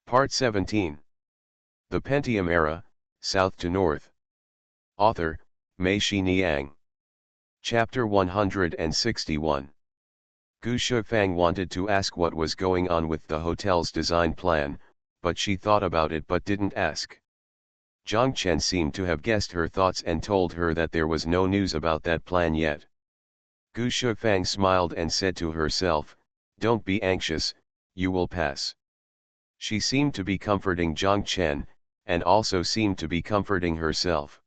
Part 17. The Pentium Era, South to North. Author, Mei Shi Niang. Chapter 161. Gu Shufang wanted to ask what was going on with the hotel's design plan, but she thought about it but didn't ask. Zhang Chen seemed to have guessed her thoughts and told her that there was no news about that plan yet. Gu Shufang smiled and said to herself, "Don't be anxious, you will pass." She seemed to be comforting Zhang Chen, and also seemed to be comforting herself.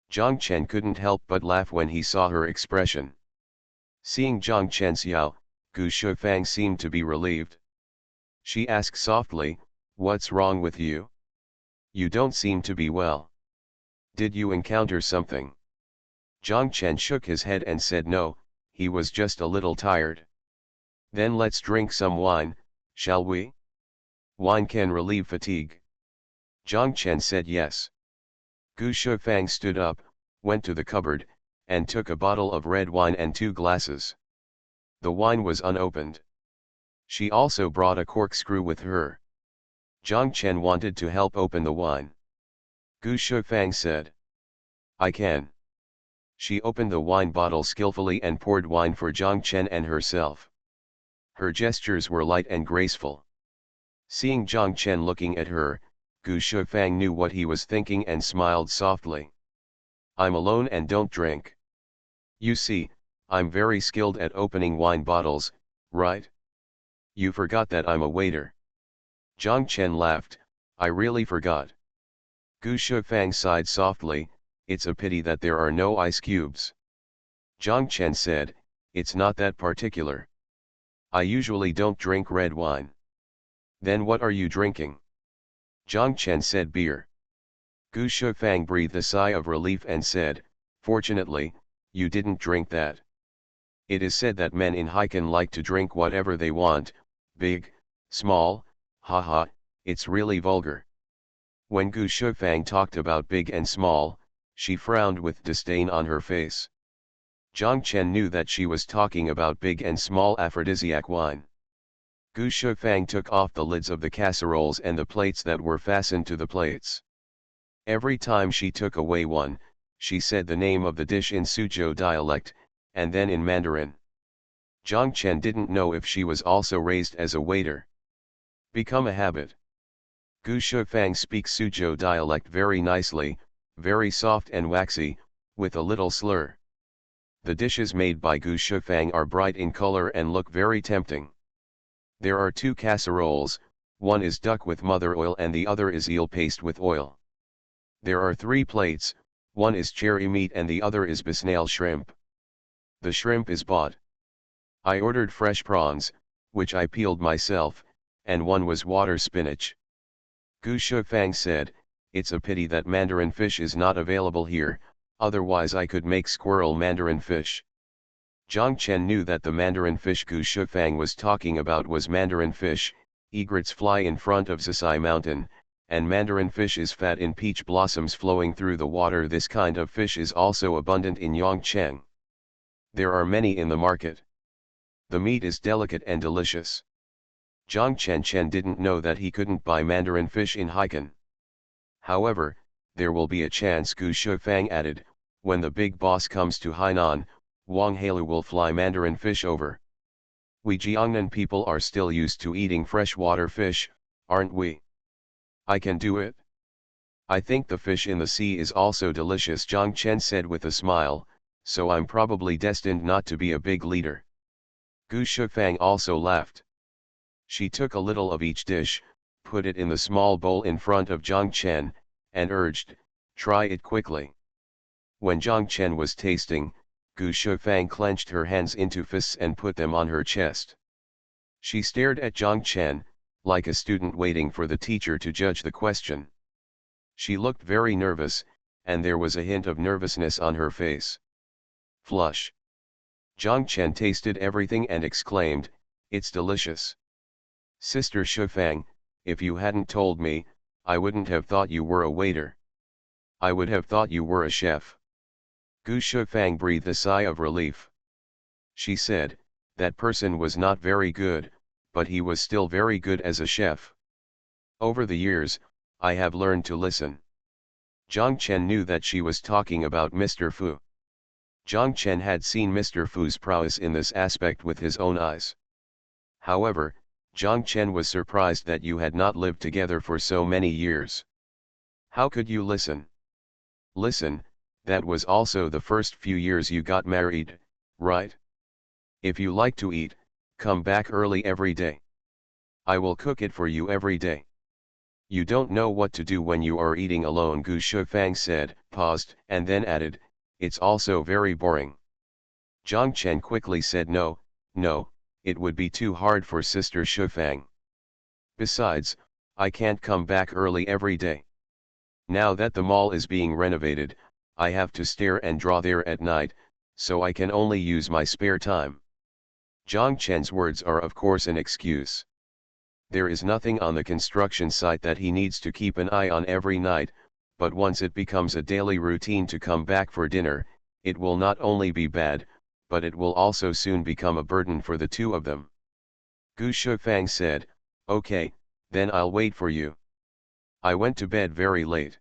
Zhang Chen couldn't help but laugh when he saw her expression. Seeing Zhang Chen's yao, Gu Shufang seemed to be relieved. She asked softly, "What's wrong with you? You don't seem to be well. Did you encounter something?" Zhang Chen shook his head and said no, he was just a little tired. "Then let's drink some wine, shall we? Wine can relieve fatigue." Zhang Chen said yes. Gu Shufang stood up, went to the cupboard, and took a bottle of red wine and 2 glasses. The wine was unopened. She also brought a corkscrew with her. Zhang Chen wanted to help open the wine. Gu Shufang said, "I can." She opened the wine bottle skillfully and poured wine for Zhang Chen and herself. Her gestures were light and graceful. Seeing Zhang Chen looking at her, Gu Shufang knew what he was thinking and smiled softly. "I'm alone and don't drink. You see, I'm very skilled at opening wine bottles, right? You forgot that I'm a waiter." Zhang Chen laughed, "I really forgot." Gu Shufang sighed softly, "It's a pity that there are no ice cubes." Zhang Chen said, "It's not that particular. I usually don't drink red wine." "Then what are you drinking?" Zhang Chen said, "Beer." Gu Shufang breathed a sigh of relief and said, "Fortunately, you didn't drink that. It is said that men in Haikan like to drink whatever they want, big, small, haha, it's really vulgar." When Gu Shufang talked about big and small, she frowned with disdain on her face. Zhang Chen knew that she was talking about big and small aphrodisiac wine. Gu Shufang took off the lids of the casseroles and the plates that were fastened to the plates. Every time she took away one, she said the name of the dish in Suzhou dialect, and then in Mandarin. Zhang Chen didn't know if she was also raised as a waiter. Become a habit. Gu Shufang speaks Suzhou dialect very nicely, very soft and waxy, with a little slur. The dishes made by Gu Shufang are bright in color and look very tempting. There are 2 casseroles, one is duck with mother oil and the other is eel paste with oil. There are 3 plates, one is cherry meat and the other is bisnail shrimp. The shrimp is bought. I ordered fresh prawns, which I peeled myself, and one was water spinach. Gu Shufang said, "It's a pity that mandarin fish is not available here, otherwise I could make squirrel mandarin fish." Zhang Chen knew that the mandarin fish Gu Shufang was talking about was mandarin fish, egrets fly in front of Sci-fi mountain, and mandarin fish is fat in peach blossoms flowing through the water. This kind of fish is also abundant in Yongcheng. There are many in the market. The meat is delicate and delicious. Zhang Chen didn't know that he couldn't buy mandarin fish in Haikan. However, there will be a chance, Gu Shufang added, when the big boss comes to Hainan, Wang Heilu will fly mandarin fish over. We Jiangnan people are still used to eating freshwater fish, aren't we? I can do it. I think the fish in the sea is also delicious, Zhang Chen said with a smile, so I'm probably destined not to be a big leader. Gu Shufang also laughed. She took a little of each dish, put it in the small bowl in front of Zhang Chen, and urged, "Try it quickly." When Zhang Chen was tasting, Gu Shufang clenched her hands into fists and put them on her chest. She stared at Zhang Chen, like a student waiting for the teacher to judge the question. She looked very nervous, and there was a hint of nervousness on her face. Flush. Zhang Chen tasted everything and exclaimed, "It's delicious. Sister Shufang, if you hadn't told me, I wouldn't have thought you were a waiter. I would have thought you were a chef." Gu Shufang breathed a sigh of relief. She said, "That person was not very good, but he was still very good as a chef." Over the years, I have learned to listen. Jiang Chen knew that she was talking about Mr. Fu. Jiang Chen had seen Mr. Fu's prowess in this aspect with his own eyes. However, Jiang Chen was surprised that you had not lived together for so many years. How could you listen? Listen, that was also the first few years you got married, right? If you like to eat, come back early every day. I will cook it for you every day. You don't know what to do when you are eating alone, Gu Shufang said, paused, and then added, it's also very boring. Jiang Chen quickly said no, it would be too hard for Sister Shufang. Besides, I can't come back early every day. Now that the mall is being renovated, I have to stare and draw there at night, so I can only use my spare time. Jiang Chen's words are of course an excuse. There is nothing on the construction site that he needs to keep an eye on every night, but once it becomes a daily routine to come back for dinner, it will not only be bad, but it will also soon become a burden for the two of them. Gu Shufang said, okay, then I'll wait for you. I went to bed very late.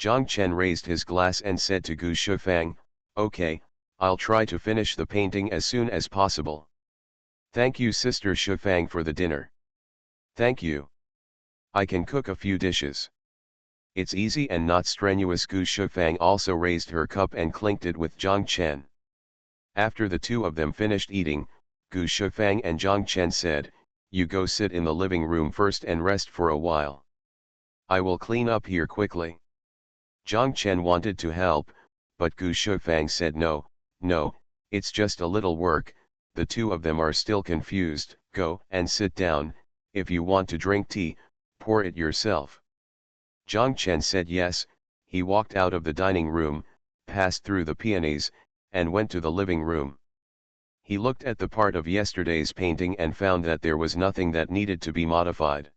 Jiang Chen raised his glass and said to Gu Shufang, okay, I'll try to finish the painting as soon as possible. Thank you Sister Shufang for the dinner. Thank you. I can cook a few dishes. It's easy and not strenuous. Gu Shufang also raised her cup and clinked it with Jiang Chen. After the two of them finished eating, Gu Shufang and Jiang Chen said, you go sit in the living room first and rest for a while. I will clean up here quickly. Jiang Chen wanted to help, but Gu Shufang said no, it's just a little work. The two of them are still confused. Go and sit down. If you want to drink tea, pour it yourself. Jiang Chen said yes. He walked out of the dining room, passed through the peonies, and went to the living room. He looked at the part of yesterday's painting and found that there was nothing that needed to be modified.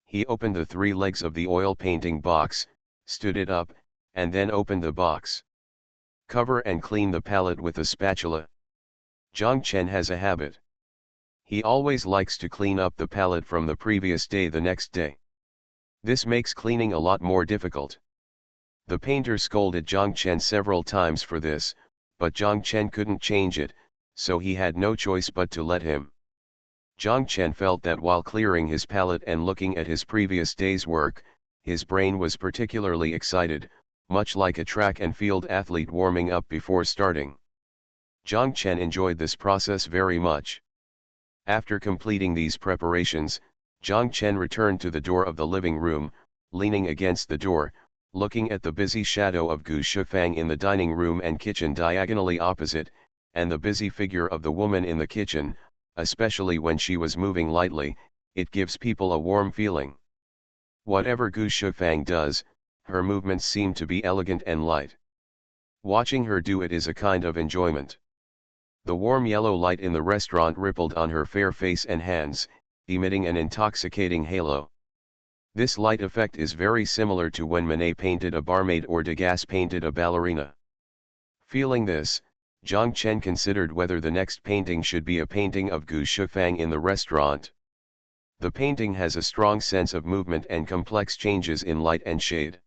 He opened the three legs of the oil painting box, stood it up, and then opened the box. Cover and clean the palette with a spatula. Jiang Chen has a habit. He always likes to clean up the palette from the previous day the next day. This makes cleaning a lot more difficult. The painter scolded Jiang Chen several times for this, but Jiang Chen couldn't change it, so he had no choice but to let him. Jiang Chen felt that while clearing his palette and looking at his previous day's work, his brain was particularly excited, much like a track and field athlete warming up before starting. Jiang Chen enjoyed this process very much. After completing these preparations, Jiang Chen returned to the door of the living room, leaning against the door, looking at the busy shadow of Gu Shufang in the dining room and kitchen diagonally opposite, and the busy figure of the woman in the kitchen, especially when she was moving lightly, it gives people a warm feeling. Whatever Gu Shufang does, her movements seem to be elegant and light. Watching her do it is a kind of enjoyment. The warm yellow light in the restaurant rippled on her fair face and hands, emitting an intoxicating halo. This light effect is very similar to when Manet painted a barmaid or Degas painted a ballerina. Feeling this, Jiang Chen considered whether the next painting should be a painting of Gu Shufang in the restaurant. The painting has a strong sense of movement and complex changes in light and shade.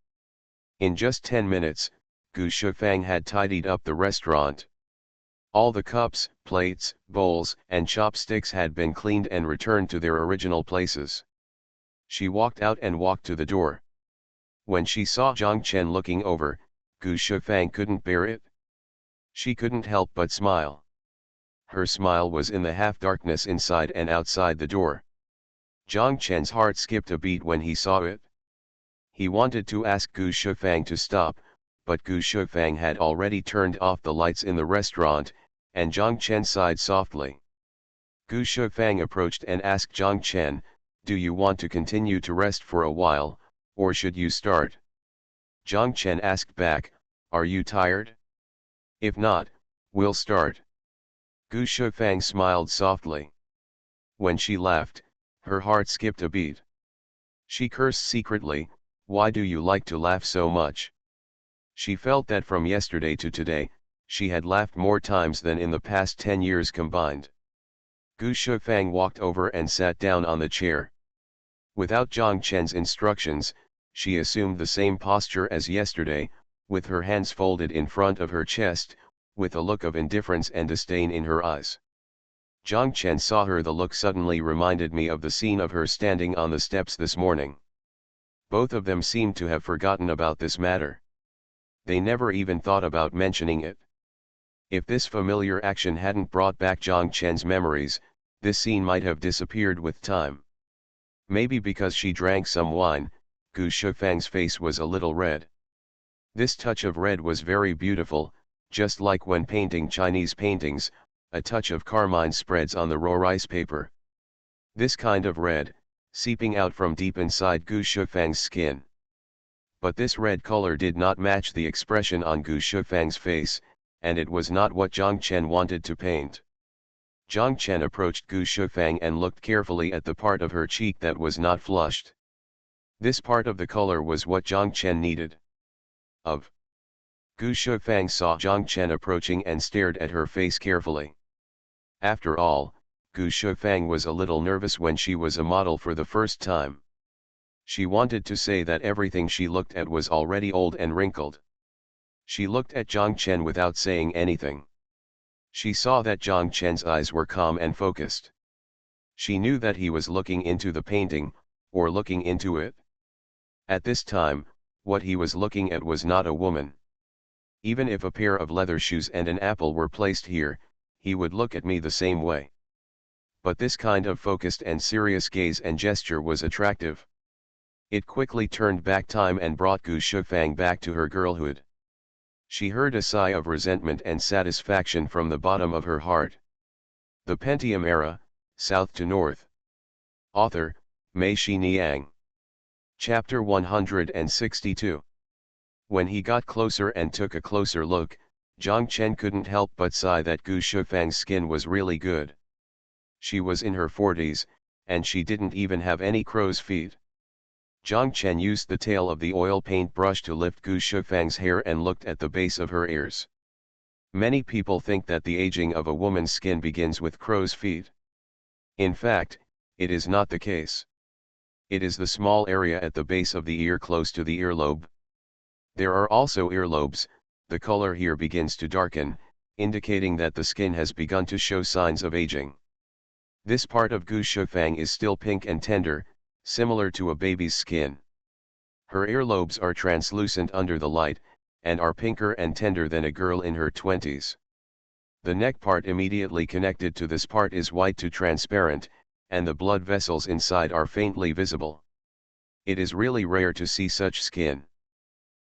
In just 10 minutes, Gu Shufang had tidied up the restaurant. All the cups, plates, bowls, and chopsticks had been cleaned and returned to their original places. She walked out and walked to the door. When she saw Jiang Chen looking over, Gu Shufang couldn't bear it. She couldn't help but smile. Her smile was in the half-darkness inside and outside the door. Jiang Chen's heart skipped a beat when he saw it. He wanted to ask Gu Shufang to stop, but Gu Shufang had already turned off the lights in the restaurant, and Jiang Chen sighed softly. Gu Shufang approached and asked Jiang Chen, do you want to continue to rest for a while, or should you start? Jiang Chen asked back, are you tired? If not, we'll start. Gu Shufang smiled softly. When she laughed, her heart skipped a beat. She cursed secretly, why do you like to laugh so much? She felt that from yesterday to today, she had laughed more times than in the past 10 years combined. Gu Shufang walked over and sat down on the chair. Without Zhang Chen's instructions, she assumed the same posture as yesterday, with her hands folded in front of her chest, with a look of indifference and disdain in her eyes. Zhang Chen saw her. The look suddenly reminded me of the scene of her standing on the steps this morning. Both of them seemed to have forgotten about this matter. They never even thought about mentioning it. If this familiar action hadn't brought back Zhang Chen's memories, this scene might have disappeared with time. Maybe because she drank some wine, Gu Shufang's face was a little red. This touch of red was very beautiful, just like when painting Chinese paintings, a touch of carmine spreads on the raw rice paper. This kind of red, seeping out from deep inside Gu Shufang's skin. But this red color did not match the expression on Gu Shufang's face, and it was not what Zhang Chen wanted to paint. Zhang Chen approached Gu Shufang and looked carefully at the part of her cheek that was not flushed. This part of the color was what Zhang Chen needed. Gu Shufang saw Zhang Chen approaching and stared at her face carefully. After all, Gu Shufang was a little nervous when she was a model for the first time. She wanted to say that everything she looked at was already old and wrinkled. She looked at Zhang Chen without saying anything. She saw that Zhang Chen's eyes were calm and focused. She knew that he was looking into the painting, or looking into it. At this time, what he was looking at was not a woman. Even if a pair of leather shoes and an apple were placed here, he would look at me the same way. But this kind of focused and serious gaze and gesture was attractive. It quickly turned back time and brought Gu Shufang back to her girlhood. She heard a sigh of resentment and satisfaction from the bottom of her heart. The Pentium Era, South to North. Author, Mei Xiniang. Chapter 162. When he got closer and took a closer look, Zhang Chen couldn't help but sigh that Gu Shufang's skin was really good. She was in her 40s, and she didn't even have any crow's feet. Zhang Chen used the tail of the oil paint brush to lift Gu Shufang's hair and looked at the base of her ears. Many people think that the aging of a woman's skin begins with crow's feet. In fact, it is not the case. It is the small area at the base of the ear close to the earlobe. There are also earlobes. The color here begins to darken, indicating that the skin has begun to show signs of aging. This part of Gu Shufang is still pink and tender, similar to a baby's skin. Her earlobes are translucent under the light, and are pinker and tender than a girl in her 20s. The neck part immediately connected to this part is white to transparent, and the blood vessels inside are faintly visible. It is really rare to see such skin.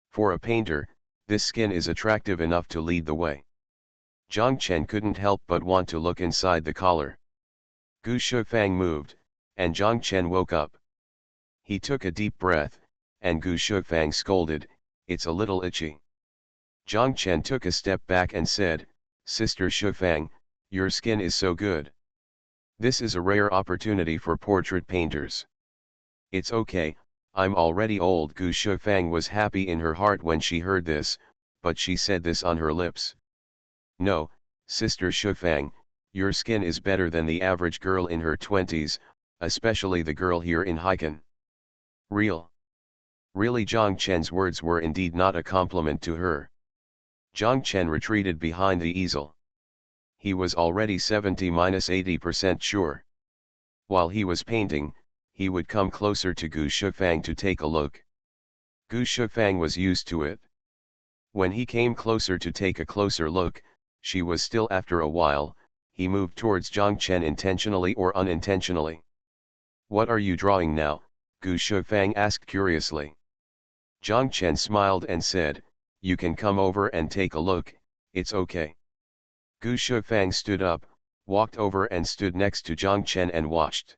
For a painter, this skin is attractive enough to lead the way. Zhang Chen couldn't help but want to look inside the collar. Gu Shufang moved, and Zhang Chen woke up. He took a deep breath, and Gu Shufang scolded, "It's a little itchy." Zhang Chen took a step back and said, "Sister Shufang, your skin is so good. This is a rare opportunity for portrait painters." "It's okay, I'm already old." Gu Shufang was happy in her heart when she heard this, but she said this on her lips. "No, Sister Shufang, your skin is better than the average girl in her 20s, especially the girl here in Haikan." Really, Zhang Chen's words were indeed not a compliment to her. Zhang Chen retreated behind the easel. He was already 70–80% sure. While he was painting, he would come closer to Gu Shufang to take a look. Gu Shufang was used to it. When he came closer to take a closer look, she was still. After a while, he moved towards Zhang Chen intentionally or unintentionally. "What are you drawing now?" Gu Shufang asked curiously. Zhang Chen smiled and said, "You can come over and take a look, it's okay." Gu Shufang stood up, walked over and stood next to Zhang Chen and watched.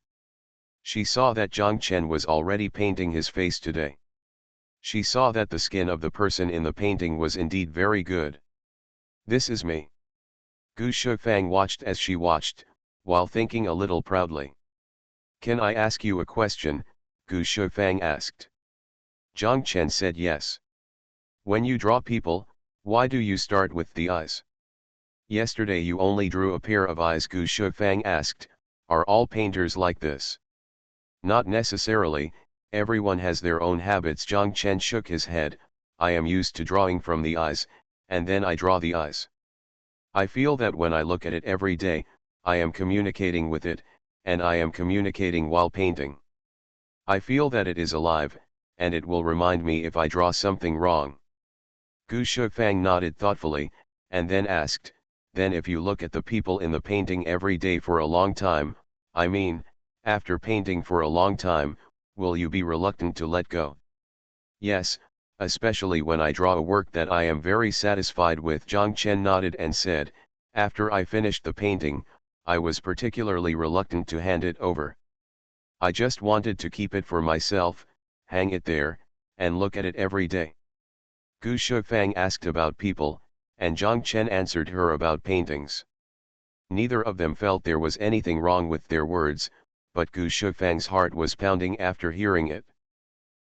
She saw that Zhang Chen was already painting his face today. She saw that the skin of the person in the painting was indeed very good. "This is me." Gu Shufang watched as she watched, while thinking a little proudly. "Can I ask you a question?" Gu Shufang asked. Zhang Chen said yes. "When you draw people, why do you start with the eyes? Yesterday you only drew a pair of eyes." Gu Shufang asked, "Are all painters like this?" Not necessarily, everyone has their own habits. Jiang Chen shook his head. I am used to drawing from the eyes, and then I draw the eyes. I feel that when I look at it every day, I am communicating with it, and I am communicating while painting. I feel that it is alive, and it will remind me if I draw something wrong. Gu Shufang nodded thoughtfully, and then asked, then if you look at the people in the painting every day for a long time, I mean, after painting for a long time, will you be reluctant to let go? Yes, especially when I draw a work that I am very satisfied with. Jiang Chen nodded and said, after I finished the painting, I was particularly reluctant to hand it over. I just wanted to keep it for myself, hang it there, and look at it every day. Gu Shufang asked about people, and Jiang Chen answered her about paintings. Neither of them felt there was anything wrong with their words, but Gu Shufang's heart was pounding after hearing it.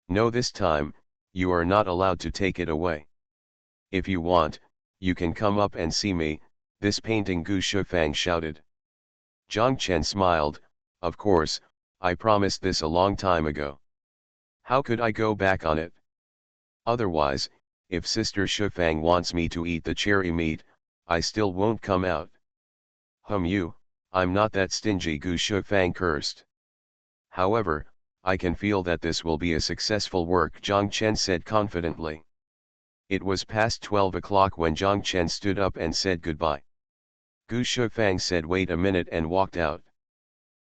No, this time, you are not allowed to take it away. If you want, you can come up and see me, this painting, Gu Shufang shouted. Jiang Chen smiled, of course, I promised this a long time ago. How could I go back on it? Otherwise, if Sister Shufang wants me to eat the cherry meat, I still won't come out. I'm not that stingy, Gu Shufang cursed. However, I can feel that this will be a successful work, Jiang Chen said confidently. It was past 12 o'clock when Jiang Chen stood up and said goodbye. Gu Shufang said wait a minute and walked out.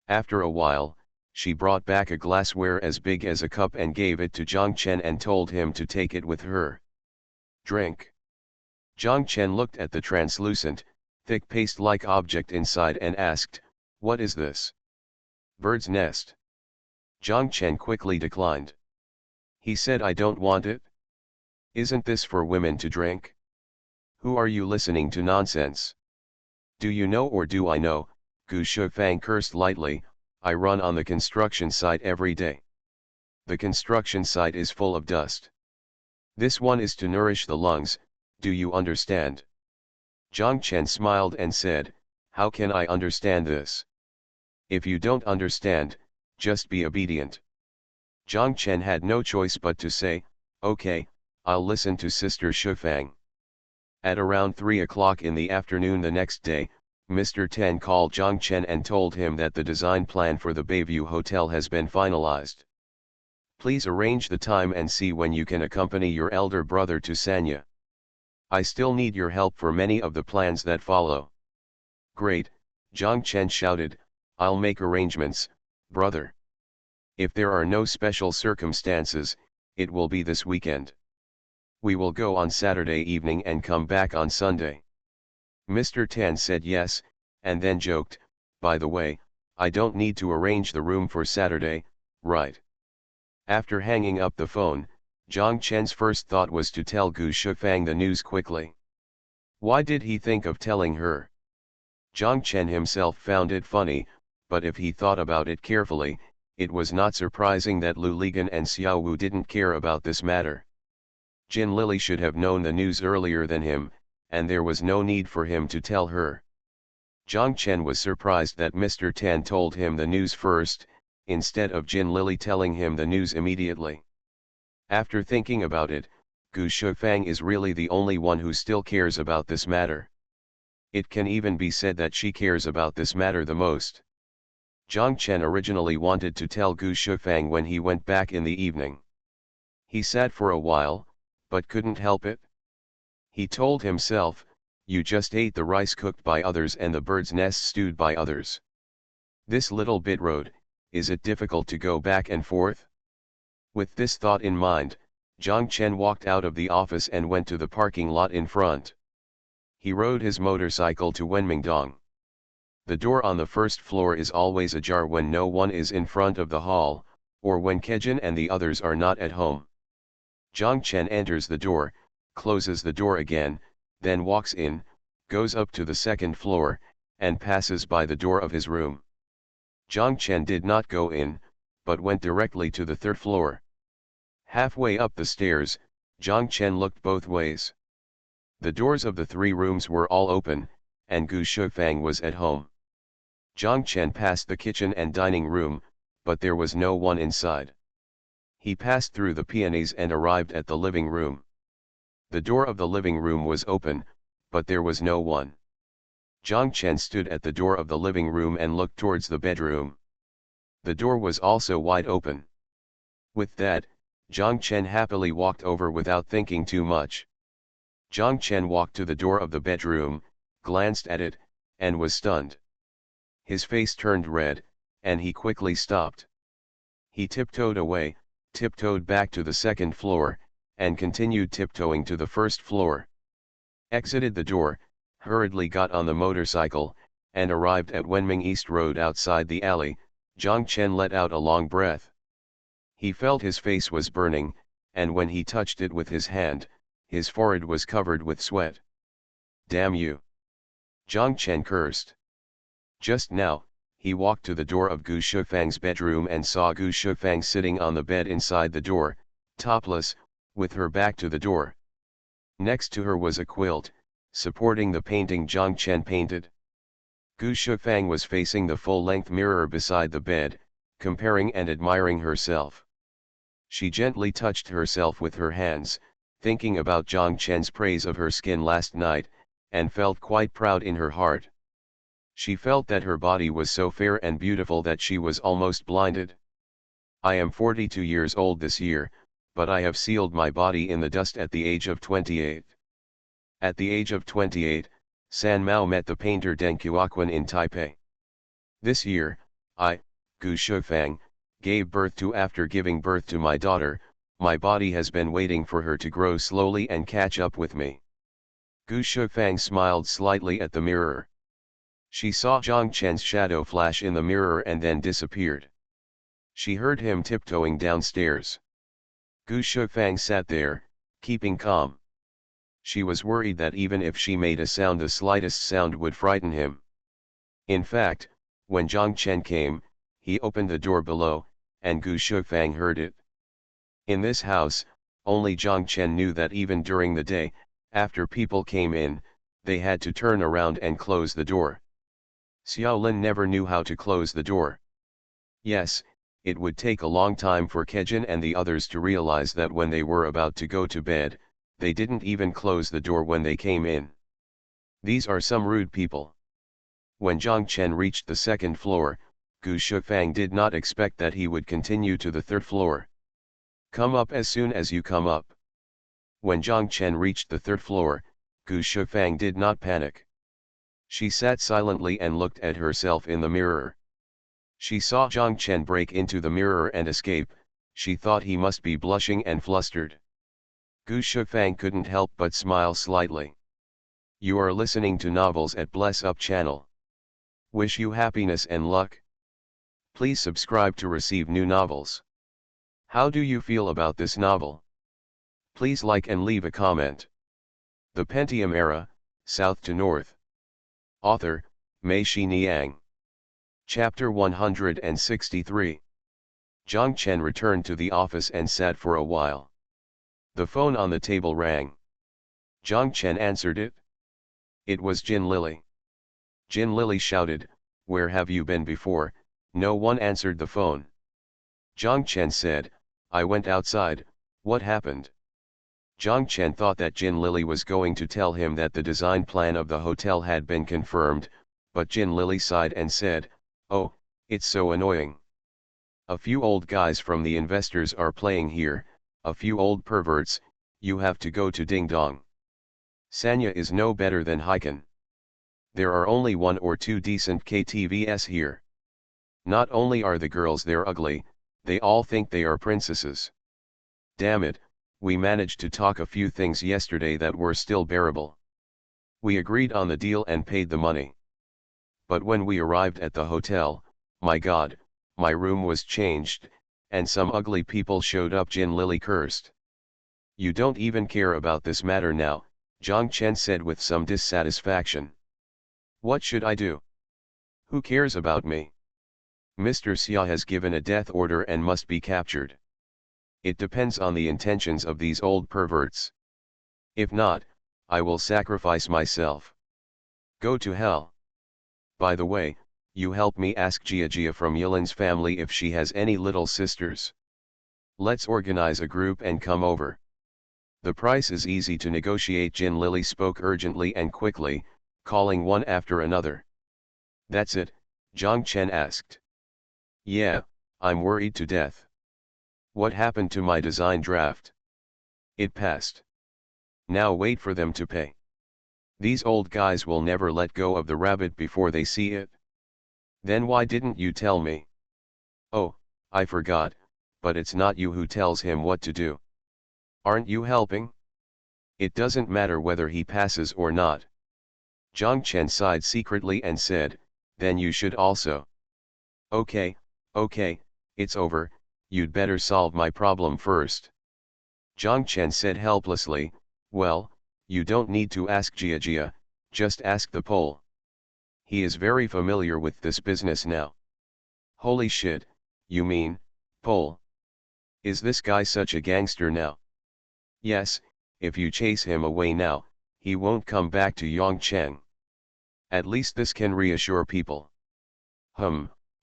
After a while, she brought back a glassware as big as a cup and gave it to Jiang Chen and told him to take it with her. Drink. Jiang Chen looked at the translucent, thick paste-like object inside and asked, what is this? Bird's nest. Jiang Chen quickly declined. He said, I don't want it. Isn't this for women to drink? Who are you listening to nonsense? Do you know or do I know? Gu Shufang cursed lightly, I run on the construction site every day. The construction site is full of dust. This one is to nourish the lungs, do you understand? Jiang Chen smiled and said, how can I understand this? If you don't understand, just be obedient. Jiang Chen had no choice but to say, okay, I'll listen to Sister Shufang. At around 3 o'clock in the afternoon the next day, Mr. Tan called Jiang Chen and told him that the design plan for the Bayview Hotel has been finalized. Please arrange the time and see when you can accompany your elder brother to Sanya. I still need your help for many of the plans that follow. Great, Jiang Chen shouted, I'll make arrangements, brother. If there are no special circumstances, it will be this weekend. We will go on Saturday evening and come back on Sunday. Mr. Tan said yes, and then joked, by the way, I don't need to arrange the room for Saturday, right? After hanging up the phone, Jiang Chen's first thought was to tell Gu Shufang the news quickly. Why did he think of telling her? Jiang Chen himself found it funny, but if he thought about it carefully, it was not surprising that Lu Ligan and Xiao Wu didn't care about this matter. Jin Lili should have known the news earlier than him, and there was no need for him to tell her. Jiang Chen was surprised that Mr. Tan told him the news first, instead of Jin Lili telling him the news immediately. After thinking about it, Gu Shufang is really the only one who still cares about this matter. It can even be said that she cares about this matter the most. Jiang Chen originally wanted to tell Gu Shufang when he went back in the evening. He sat for a while, but couldn't help it. He told himself, you just ate the rice cooked by others and the bird's nest stewed by others. This little bit road, is it difficult to go back and forth? With this thought in mind, Jiang Chen walked out of the office and went to the parking lot in front. He rode his motorcycle to Wenmingdong. The door on the first floor is always ajar when no one is in front of the hall, or when Kejin and the others are not at home. Jiang Chen enters the door, closes the door again, then walks in, goes up to the second floor, and passes by the door of his room. Jiang Chen did not go in, but went directly to the third floor. Halfway up the stairs, Jiang Chen looked both ways. The doors of the 3 rooms were all open, and Gu Shufang was at home. Jiang Chen passed the kitchen and dining room, but there was no one inside. He passed through the peonies and arrived at the living room. The door of the living room was open, but there was no one. Jiang Chen stood at the door of the living room and looked towards the bedroom. The door was also wide open. With that, Jiang Chen happily walked over without thinking too much. Jiang Chen walked to the door of the bedroom, glanced at it, and was stunned. His face turned red, and he quickly stopped. He tiptoed away, tiptoed back to the second floor, and continued tiptoeing to the first floor. Exited the door, hurriedly got on the motorcycle, and arrived at Wenming East Road. Outside the alley, Jiang Chen let out a long breath. He felt his face was burning, and when he touched it with his hand, his forehead was covered with sweat. "Damn you!" Jiang Chen cursed. Just now, he walked to the door of Gu Shufang's bedroom and saw Gu Shufang sitting on the bed inside the door, topless, with her back to the door. Next to her was a quilt, supporting the painting Jiang Chen painted. Gu Shufang was facing the full-length mirror beside the bed, comparing and admiring herself. She gently touched herself with her hands, thinking about Jiang Chen's praise of her skin last night, and felt quite proud in her heart. She felt that her body was so fair and beautiful that she was almost blinded. "I am 42 years old this year, but I have sealed my body in the dust at the age of 28. At the age of 28, San Mao met the painter Deng Qiuquan in Taipei. This year, I, Gu Shufang, gave birth to. After giving birth to my daughter, my body has been waiting for her to grow slowly and catch up with me." Gu Shufang smiled slightly at the mirror. She saw Jiang Chen's shadow flash in the mirror and then disappeared. She heard him tiptoeing downstairs. Gu Shufang sat there, keeping calm. She was worried that even if she made a sound, the slightest sound would frighten him. In fact, when Jiang Chen came, he opened the door below, and Gu Shufang heard it. In this house, only Jiang Chen knew that even during the day, after people came in, they had to turn around and close the door. Xiaolin never knew how to close the door. Yes, it would take a long time for Kejin and the others to realize that when they were about to go to bed, they didn't even close the door when they came in. These are some rude people. When Jiang Chen reached the second floor, Gu Shufang did not expect that he would continue to the third floor. "Come up as soon as you come up." When Jiang Chen reached the third floor, Gu Shufang did not panic. She sat silently and looked at herself in the mirror. She saw Jiang Chen break into the mirror and escape. She thought he must be blushing and flustered. Gu Shufang couldn't help but smile slightly. You are listening to novels at Bless Up channel. Wish you happiness and luck. Please subscribe to receive new novels. How do you feel about this novel? Please like and leave a comment. The Pentium Era, South to North. Author, Mei Xiniang. Chapter 163. Jiang Chen returned to the office and sat for a while. The phone on the table rang. Jiang Chen answered it. It was Jin Lily. Jin Lily shouted, "Where have you been before?" No one answered the phone. Jiang Chen said, "I went outside, what happened?" Jiang Chen thought that Jin Lily was going to tell him that the design plan of the hotel had been confirmed, but Jin Lily sighed and said, "Oh, it's so annoying. A few old guys from the investors are playing here, a few old perverts, you have to go to Ding Dong. Sanya is no better than Heiken. There are only one or two decent KTVs here. Not only are the girls there ugly, they all think they are princesses. Damn it, we managed to talk a few things yesterday that were still bearable. We agreed on the deal and paid the money. But when we arrived at the hotel, my God, my room was changed, and some ugly people showed up." Jin Lily cursed. "You don't even care about this matter now," Jiang Chen said with some dissatisfaction. "What should I do? Who cares about me? Mr. Xia has given a death order and must be captured. It depends on the intentions of these old perverts. If not, I will sacrifice myself. Go to hell. By the way, you help me ask Gia from Yilin's family if she has any little sisters. Let's organize a group and come over. The price is easy to negotiate. Jin Lily spoke urgently and quickly, calling one after another. That's it, Zhang Chen asked. Yeah, I'm worried to death. What happened to my design draft? It passed. Now wait for them to pay. These old guys will never let go of the rabbit before they see it. Then why didn't you tell me? Oh, I forgot, but it's not you who tells him what to do. Aren't you helping? It doesn't matter whether he passes or not. Zhang Chen sighed secretly and said, then you should also. Okay, it's over, you'd better solve my problem first. Zhang Chen said helplessly, well, you don't need to ask Gia, just ask the Pole. He is very familiar with this business now. Holy shit, you mean, Pole? Is this guy such a gangster now? Yes, if you chase him away now, he won't come back to Yongcheng. At least this can reassure people.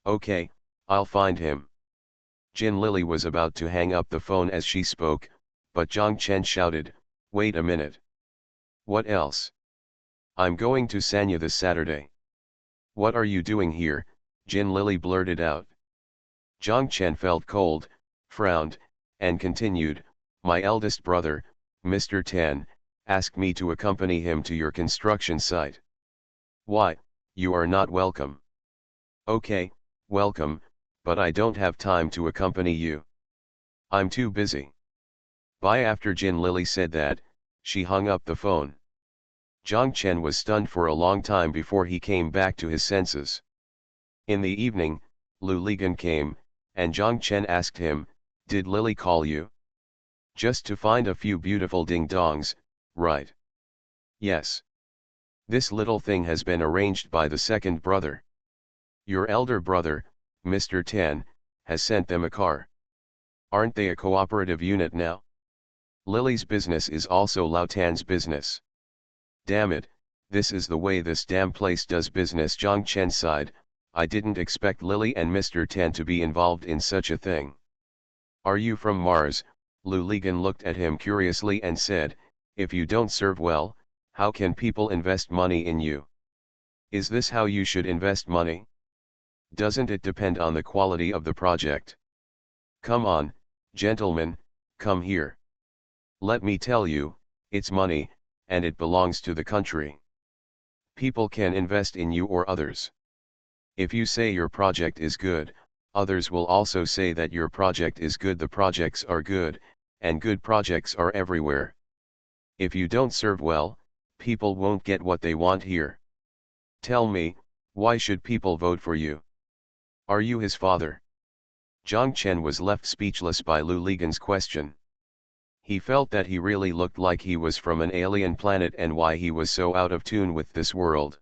Okay, I'll find him. Jin Lily was about to hang up the phone as she spoke, but Zhang Chen shouted, wait a minute. What else? I'm going to Sanya this Saturday. What are you doing here? Jin Lily blurted out. Zhang Chen felt cold, frowned, and continued, my eldest brother, Mr. Tan, asked me to accompany him to your construction site. Why, you are not welcome. Okay, welcome, but I don't have time to accompany you. I'm too busy. Bye. After Jin Lily said that, she hung up the phone. Zhang Chen was stunned for a long time before he came back to his senses. In the evening, Lu Ligan came, and Zhang Chen asked him, did Lily call you? Just to find a few beautiful ding-dongs, right? Yes. This little thing has been arranged by the second brother. Your elder brother, Mr. Tan, has sent them a car. Aren't they a cooperative unit now? Lily's business is also Lao Tan's business. Damn it, this is the way this damn place does business. Zhang Chen sighed, I didn't expect Lily and Mr. Tan to be involved in such a thing. Are you from Mars? Lu Ligan looked at him curiously and said, if you don't serve well, how can people invest money in you? Is this how you should invest money? Doesn't it depend on the quality of the project? Come on, gentlemen, come here. Let me tell you, it's money, and it belongs to the country. People can invest in you or others. If you say your project is good, others will also say that your project is good. The projects are good, and good projects are everywhere. If you don't serve well, people won't get what they want here. Tell me, why should people vote for you? Are you his father? Zhang Chen was left speechless by Lu Ligan's question. He felt that he really looked like he was from an alien planet and why he was so out of tune with this world.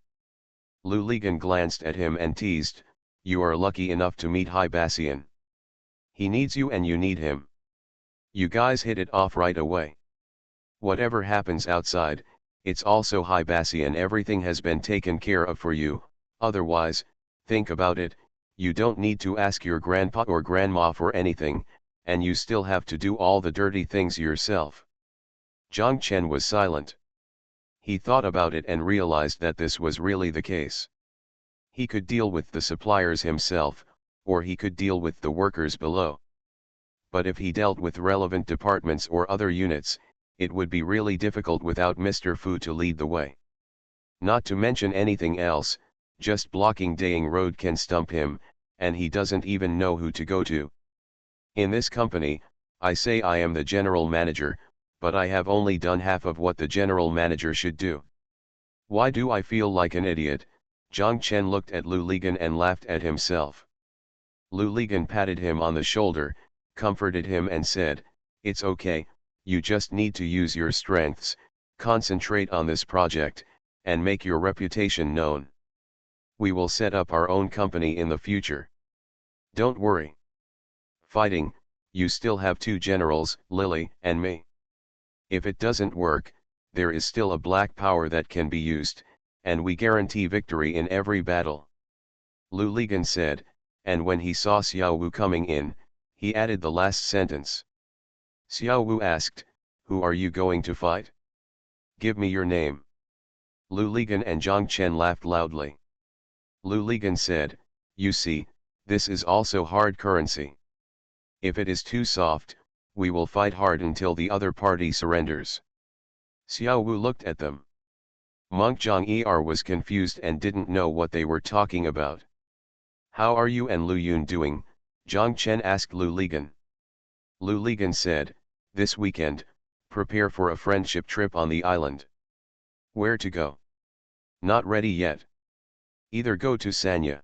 Lu Ligan glanced at him and teased, you are lucky enough to meet Hai Bassian. He needs you and you need him. You guys hit it off right away. Whatever happens outside, it's also Hai Bassian. Everything has been taken care of for you, otherwise, think about it, you don't need to ask your grandpa or grandma for anything, and you still have to do all the dirty things yourself. Zhang Chen was silent. He thought about it and realized that this was really the case. He could deal with the suppliers himself, or he could deal with the workers below. But if he dealt with relevant departments or other units, it would be really difficult without Mr. Fu to lead the way. Not to mention anything else, just blocking Daying Road can stump him, and he doesn't even know who to go to. In this company, I say I am the general manager, but I have only done half of what the general manager should do. Why do I feel like an idiot? Zhang Chen looked at Lu Ligan and laughed at himself. Lu Ligan patted him on the shoulder, comforted him and said, it's okay, you just need to use your strengths, concentrate on this project, and make your reputation known. We will set up our own company in the future. Don't worry. Fighting, you still have two generals, Lily and me. If it doesn't work, there is still a black power that can be used, and we guarantee victory in every battle. Lu Ligan said, and when he saw Xiao Wu coming in, he added the last sentence. Xiao Wu asked, "Who are you going to fight? Give me your name." Lu Ligan and Zhang Chen laughed loudly. Lu Ligan said, "You see, this is also hard currency. If it is too soft, we will fight hard until the other party surrenders." Xiao Wu looked at them. Monk Zhang was confused and didn't know what they were talking about. "How are you and Lu Yun doing?" Zhang Chen asked Lu Ligan. Lu Ligan said, "This weekend, prepare for a friendship trip on the island." "Where to go?" "Not ready yet. Either go to Sanya."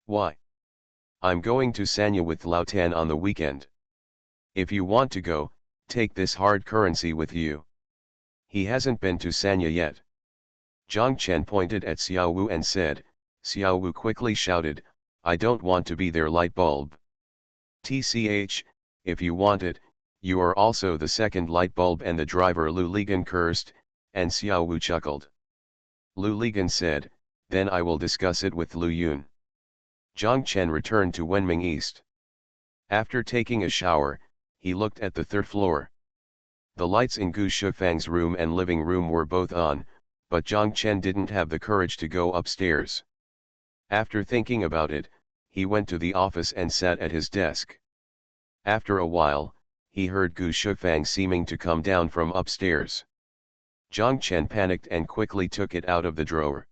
"Why?" "I'm going to Sanya with Lao Tan on the weekend. If you want to go, take this hard currency with you." "He hasn't been to Sanya yet." Zhang Chen pointed at Xiao Wu and said. Xiao Wu quickly shouted, "I don't want to be their light bulb." "Tch, if you want it, you are also the second light bulb," and the driver Lu Ligan cursed, and Xiao Wu chuckled. Lu Ligan said, "Then I will discuss it with Lu Yun." Zhang Chen returned to Wenming East. After taking a shower, he looked at the third floor. The lights in Gu Shifang's room and living room were both on, but Zhang Chen didn't have the courage to go upstairs. After thinking about it, he went to the office and sat at his desk. After a while, he heard Gu Shifang seeming to come down from upstairs. Zhang Chen panicked and quickly took it out of the drawer.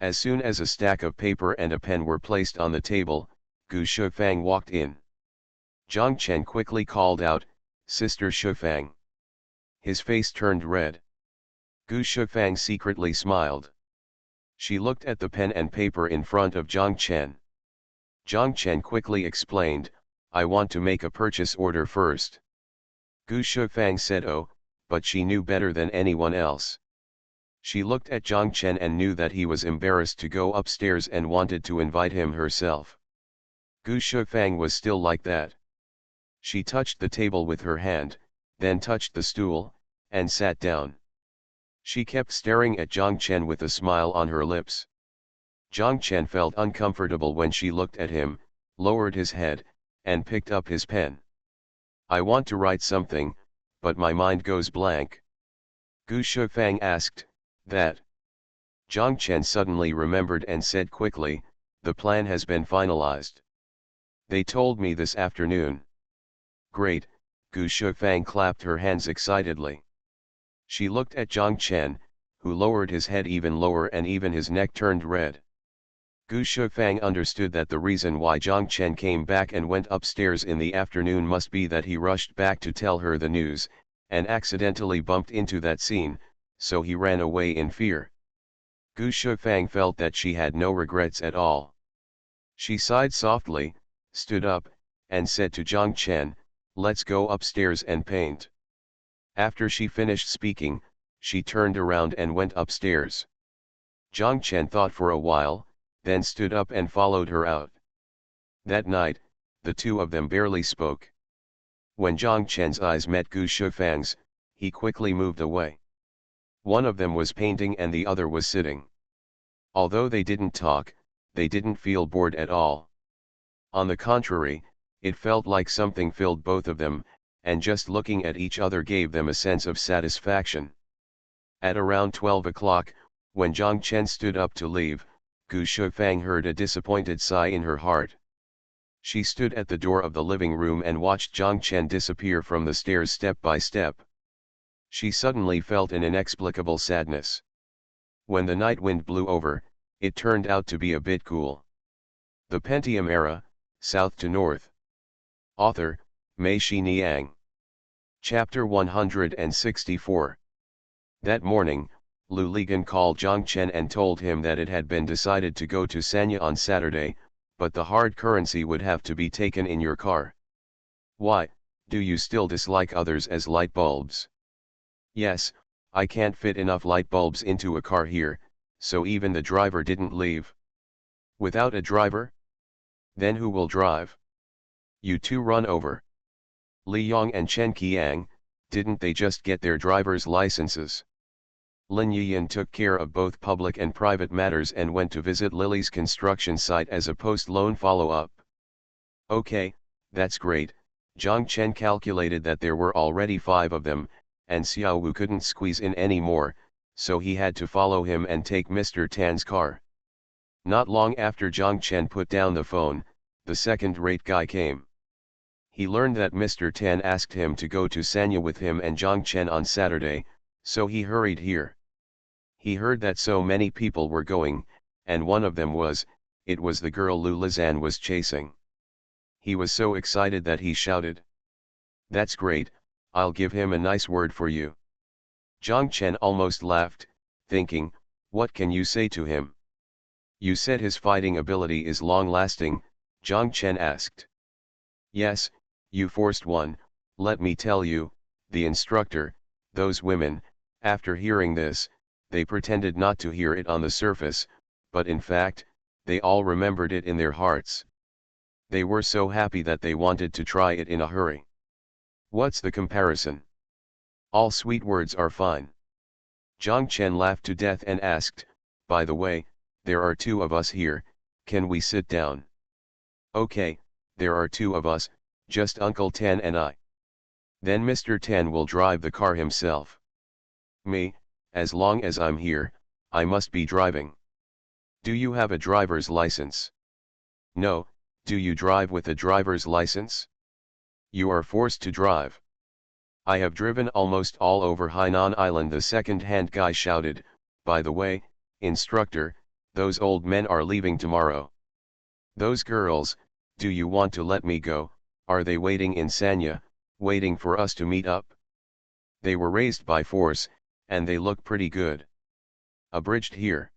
As soon as a stack of paper and a pen were placed on the table, Gu Shifang walked in. Zhang Chen quickly called out, "Sister Shifang." His face turned red. Gu Shifang secretly smiled. She looked at the pen and paper in front of Zhang Chen. Zhang Chen quickly explained, "I want to make a purchase order first." Gu Shifang said, "Oh," but she knew better than anyone else. She looked at Zhang Chen and knew that he was embarrassed to go upstairs and wanted to invite him herself. Gu Shifang was still like that. She touched the table with her hand, then touched the stool, and sat down. She kept staring at Zhang Chen with a smile on her lips. Zhang Chen felt uncomfortable when she looked at him, lowered his head, and picked up his pen. "I want to write something, but my mind goes blank." Gu Shifang asked, "That?" Zhang Chen suddenly remembered and said quickly, "The plan has been finalized. They told me this afternoon." "Great," Gu Shifang clapped her hands excitedly. She looked at Zhang Chen, who lowered his head even lower and even his neck turned red. Gu Shifang understood that the reason why Zhang Chen came back and went upstairs in the afternoon must be that he rushed back to tell her the news, and accidentally bumped into that scene, so he ran away in fear. Gu Shifang felt that she had no regrets at all. She sighed softly, stood up, and said to Zhang Chen, "Let's go upstairs and paint." After she finished speaking, she turned around and went upstairs. Zhang Chen thought for a while, then stood up and followed her out. That night, the two of them barely spoke. When Zhang Chen's eyes met Gu Shifang's, he quickly moved away. One of them was painting and the other was sitting. Although they didn't talk, they didn't feel bored at all. On the contrary, it felt like something filled both of them, and just looking at each other gave them a sense of satisfaction. At around 12 o'clock, when Zhang Chen stood up to leave, Gu Shifang heard a disappointed sigh in her heart. She stood at the door of the living room and watched Zhang Chen disappear from the stairs step by step. She suddenly felt an inexplicable sadness. When the night wind blew over, it turned out to be a bit cool. The Pentium Era, South to North. Author, Mei Niang. Chapter 164. That morning, Lu Ligan called Zhang Chen and told him that it had been decided to go to Sanya on Saturday, but the hard currency would have to be taken in your car. "Why, do you still dislike others as light bulbs?" "Yes, I can't fit enough light bulbs into a car here, so even the driver didn't leave." "Without a driver? Then who will drive?" "You two run over. Li Yong and Chen Qiang, didn't they just get their driver's licenses?" Lin Yiyan took care of both public and private matters and went to visit Lily's construction site as a post-loan follow-up. Okay, that's great. Zhang Chen calculated that there were already 5 of them, and Xiao Wu couldn't squeeze in any more, so he had to follow him and take Mr. Tan's car. Not long after Zhang Chen put down the phone, the second-rate guy came. He learned that Mr. Tan asked him to go to Sanya with him and Zhang Chen on Saturday, so he hurried here. He heard that so many people were going, and one of them was the girl Lu Lizan was chasing. He was so excited that he shouted, "That's great, I'll give him a nice word for you." Zhang Chen almost laughed, thinking, what can you say to him? You said his fighting ability is long-lasting, Zhang Chen asked. Yes, you forced one, let me tell you, the instructor, those women, after hearing this, they pretended not to hear it on the surface, but in fact, they all remembered it in their hearts. They were so happy that they wanted to try it in a hurry. What's the comparison? All sweet words are fine. Zhang Chen laughed to death and asked, by the way, there are 2 of us here, can we sit down? Okay, there are 2 of us, just Uncle Tan and I. Then Mr. Tan will drive the car himself. Me, as long as I'm here, I must be driving. Do you have a driver's license? No, do you drive with a driver's license? You are forced to drive. I have driven almost all over Hainan Island, the second-hand guy shouted. By the way, instructor, those old men are leaving tomorrow. Those girls, do you want to let me go? Are they waiting in Sanya, waiting for us to meet up? They were raised by force, and they look pretty good. Abridged here.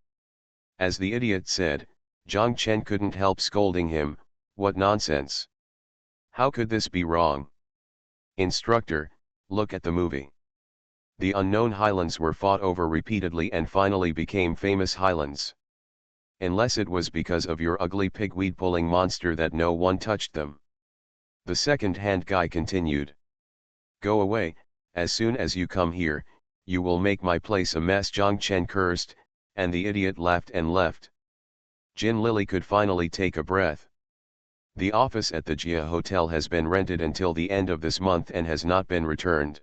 As the idiot said, Zhang Chen couldn't help scolding him, what nonsense. How could this be wrong? Instructor, look at the movie. The unknown Highlands were fought over repeatedly and finally became famous Highlands. Unless it was because of your ugly pigweed-pulling monster that no one touched them. The second-hand guy continued. Go away, as soon as you come here, you will make my place a mess, Zhang Chen cursed, and the idiot laughed and left. Jin Lily could finally take a breath. The office at the Jia Hotel has been rented until the end of this month and has not been returned.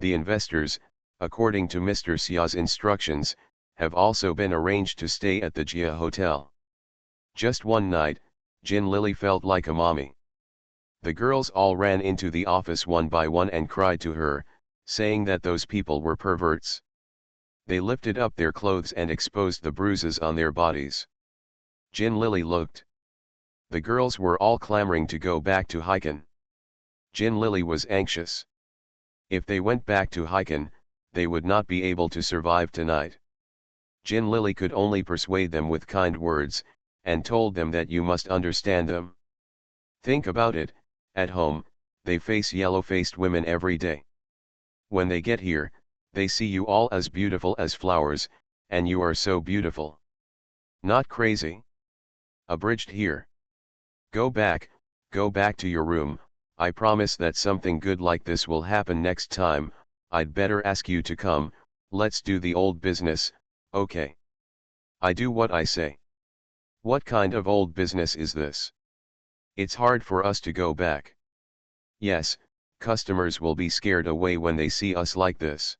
The investors, according to Mr. Xia's instructions, have also been arranged to stay at the Jia Hotel. Just one night, Jin Lily felt like a mommy. The girls all ran into the office one by one and cried to her, saying that those people were perverts. They lifted up their clothes and exposed the bruises on their bodies. Jin Lily looked. The girls were all clamoring to go back to Haikan. Jin Lily was anxious. If they went back to Haikan, they would not be able to survive tonight. Jin Lily could only persuade them with kind words, and told them that you must understand them. Think about it, at home, they face yellow-faced women every day. When they get here, they see you all as beautiful as flowers, and you are so beautiful. Not crazy? Abridged here. Go back to your room, I promise that something good like this will happen next time. I'd better ask you to come, let's do the old business, okay? I do what I say. What kind of old business is this? It's hard for us to go back. Yes, customers will be scared away when they see us like this.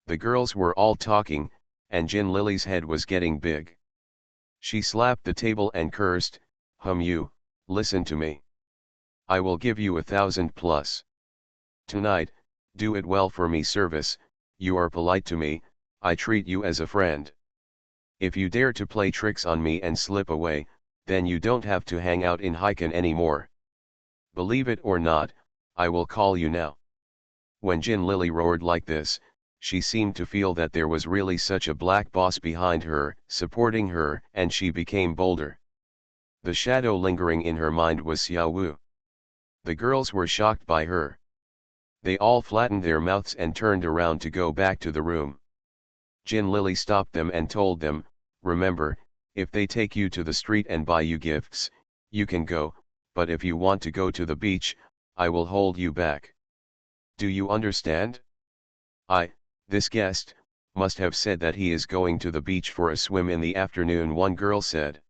The girls were all talking, and Jin Lily's head was getting big. She slapped the table and cursed, you, listen to me. I will give you 1,000 plus. Tonight, do it well for me service, you are polite to me, I treat you as a friend. If you dare to play tricks on me and slip away, then you don't have to hang out in Haikan anymore. Believe it or not, I will call you now. When Jin Lily roared like this, she seemed to feel that there was really such a black boss behind her, supporting her, and she became bolder. The shadow lingering in her mind was Xiao Wu. The girls were shocked by her. They all flattened their mouths and turned around to go back to the room. Jin Lily stopped them and told them, remember, if they take you to the street and buy you gifts, you can go, but if you want to go to the beach, I will hold you back. Do you understand? This guest, must have said that he is going to the beach for a swim in the afternoon, one girl said.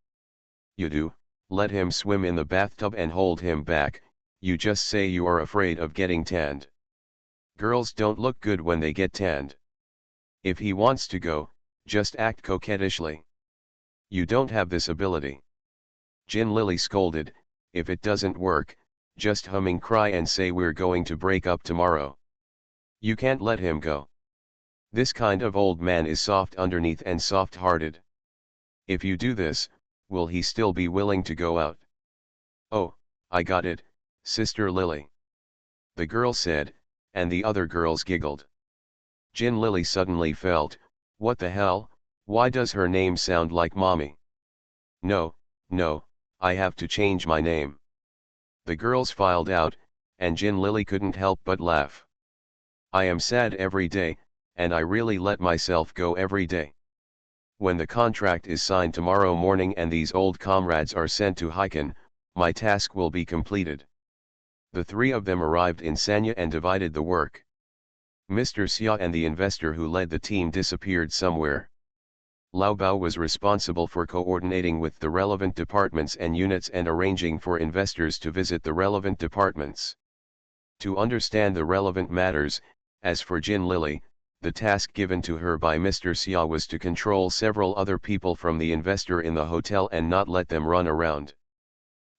You do, let him swim in the bathtub and hold him back, you just say you are afraid of getting tanned. Girls don't look good when they get tanned. If he wants to go, just act coquettishly. You don't have this ability. Jin Lily scolded, if it doesn't work, just humming cry and say we're going to break up tomorrow. You can't let him go. This kind of old man is soft underneath and soft-hearted. If you do this, will he still be willing to go out? Oh, I got it, Sister Lily. The girl said, and the other girls giggled. Jin Lily suddenly felt, what the hell, why does her name sound like mommy? No, no, I have to change my name. The girls filed out, and Jin Lily couldn't help but laugh. I am sad every day, and I really let myself go every day. When the contract is signed tomorrow morning and these old comrades are sent to Hiken, my task will be completed. The three of them arrived in Sanya and divided the work. Mr. Xia and the investor who led the team disappeared somewhere. Lao Bao was responsible for coordinating with the relevant departments and units and arranging for investors to visit the relevant departments. To understand the relevant matters, as for Jin Lily, the task given to her by Mr. Xia was to control several other people from the investor in the hotel and not let them run around.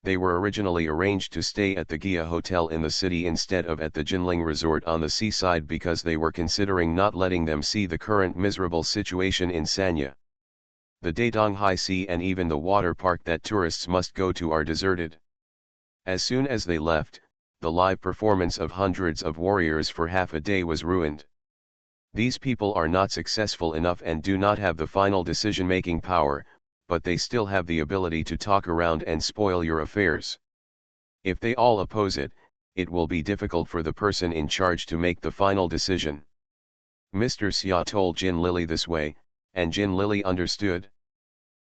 They were originally arranged to stay at the Gia Hotel in the city instead of at the Jinling Resort on the seaside because they were considering not letting them see the current miserable situation in Sanya. The Dadong High Sea and even the water park that tourists must go to are deserted. As soon as they left, the live performance of hundreds of warriors for half a day was ruined. These people are not successful enough and do not have the final decision-making power, but they still have the ability to talk around and spoil your affairs. If they all oppose it, it will be difficult for the person in charge to make the final decision. Mr. Xia told Jin Lily this way, and Jin Lily understood.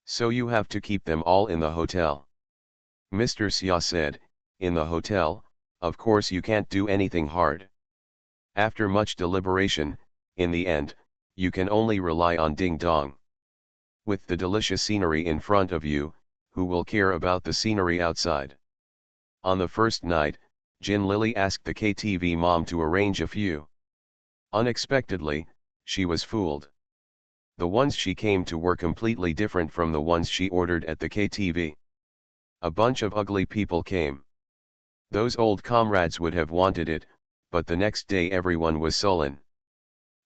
So you have to keep them all in the hotel. Mr. Xia said, in the hotel, of course you can't do anything hard. After much deliberation, in the end, you can only rely on Ding Dong. With the delicious scenery in front of you, who will care about the scenery outside? On the first night, Jin Lily asked the KTV mom to arrange a few. Unexpectedly, she was fooled. The ones she came to were completely different from the ones she ordered at the KTV. A bunch of ugly people came. Those old comrades would have wanted it, but the next day everyone was sullen.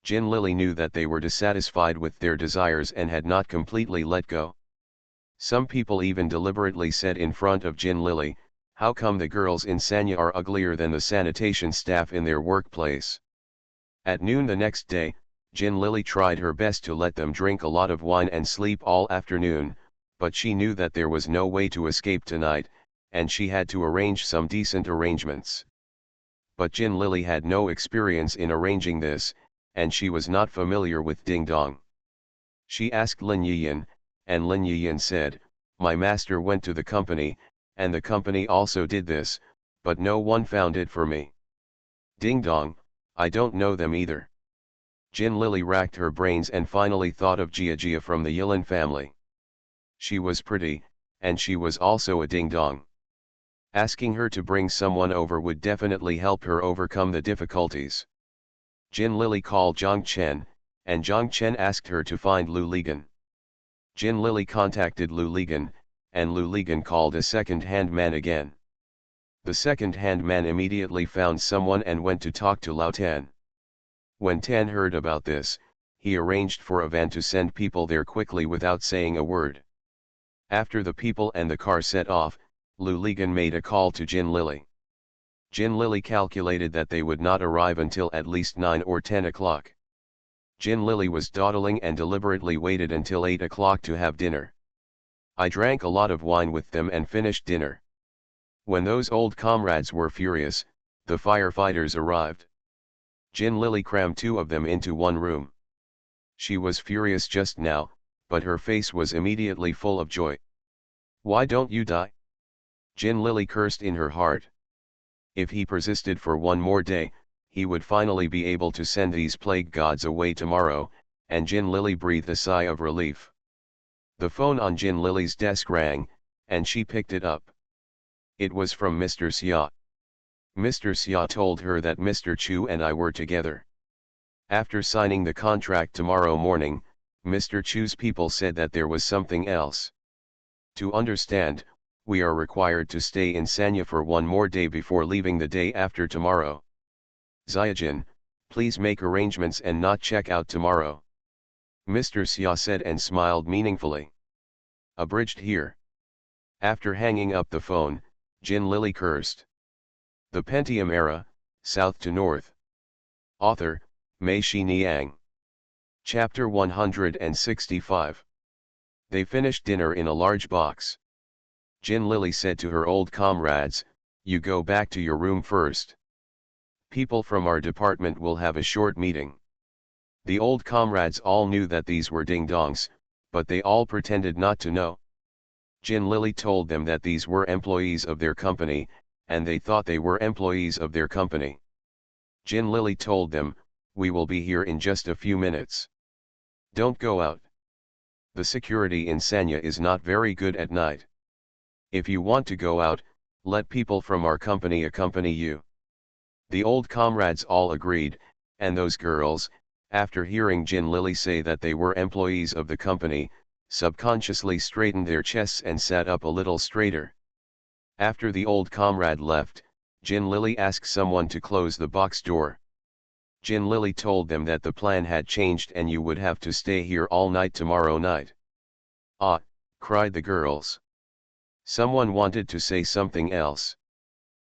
Jin Lily knew that they were dissatisfied with their desires and had not completely let go. Some people even deliberately said in front of Jin Lily, how come the girls in Sanya are uglier than the sanitation staff in their workplace? At noon the next day, Jin Lily tried her best to let them drink a lot of wine and sleep all afternoon, but she knew that there was no way to escape tonight, and she had to arrange some decent arrangements. But Jin Lily had no experience in arranging this, and she was not familiar with Ding Dong. She asked Lin Yiyan, and Lin Yiyan said, my master went to the company, and the company also did this, but no one found it for me. Ding Dong, I don't know them either. Jin Lily racked her brains and finally thought of Jia Jia from the Yilin family. She was pretty, and she was also a Ding Dong. Asking her to bring someone over would definitely help her overcome the difficulties. Jin Lily called Zhang Chen, and Zhang Chen asked her to find Lu Ligan. Jin Lily contacted Lu Ligan, and Lu Ligan called a second-hand man again. The second-hand man immediately found someone and went to talk to Lao Tan. When Tan heard about this, he arranged for a van to send people there quickly without saying a word. After the people and the car set off, Lu Ligan made a call to Jin Lily. Jin Lily calculated that they would not arrive until at least 9 or 10 o'clock. Jin Lily was dawdling and deliberately waited until 8 o'clock to have dinner. I drank a lot of wine with them and finished dinner. When those old comrades were furious, the firefighters arrived. Jin Lily crammed 2 of them into one room. She was furious just now, but her face was immediately full of joy. Why don't you die? Jin Lily cursed in her heart. If he persisted for one more day, he would finally be able to send these plague gods away tomorrow, and Jin Lily breathed a sigh of relief. The phone on Jin Lily's desk rang, and she picked it up. It was from Mr. Xia. Mr. Xia told her that Mr. Chu and I were together. After signing the contract tomorrow morning, Mr. Chu's people said that there was something else. To understand, we are required to stay in Sanya for one more day before leaving the day after tomorrow. Xiajin, please make arrangements and not check out tomorrow. Mr. Xia said and smiled meaningfully. Abridged here. After hanging up the phone, Jin Lily cursed. The Pentium Era, South to North. Author, Mei Shi Niang. Chapter 165. They finished dinner in a large box. Jin Lily said to her old comrades, "You go back to your room first. People from our department will have a short meeting." The old comrades all knew that these were ding-dongs, but they all pretended not to know. Jin Lily told them that these were employees of their company, and they thought they were employees of their company. Jin Lily told them, "We will be here in just a few minutes. Don't go out. The security in Sanya is not very good at night. If you want to go out, let people from our company accompany you." The old comrades all agreed, and those girls, after hearing Jin Lily say that they were employees of the company, subconsciously straightened their chests and sat up a little straighter. After the old comrade left, Jin Lily asked someone to close the box door. Jin Lily told them that the plan had changed and you would have to stay here all night tomorrow night. "Ah!" cried the girls. Someone wanted to say something else.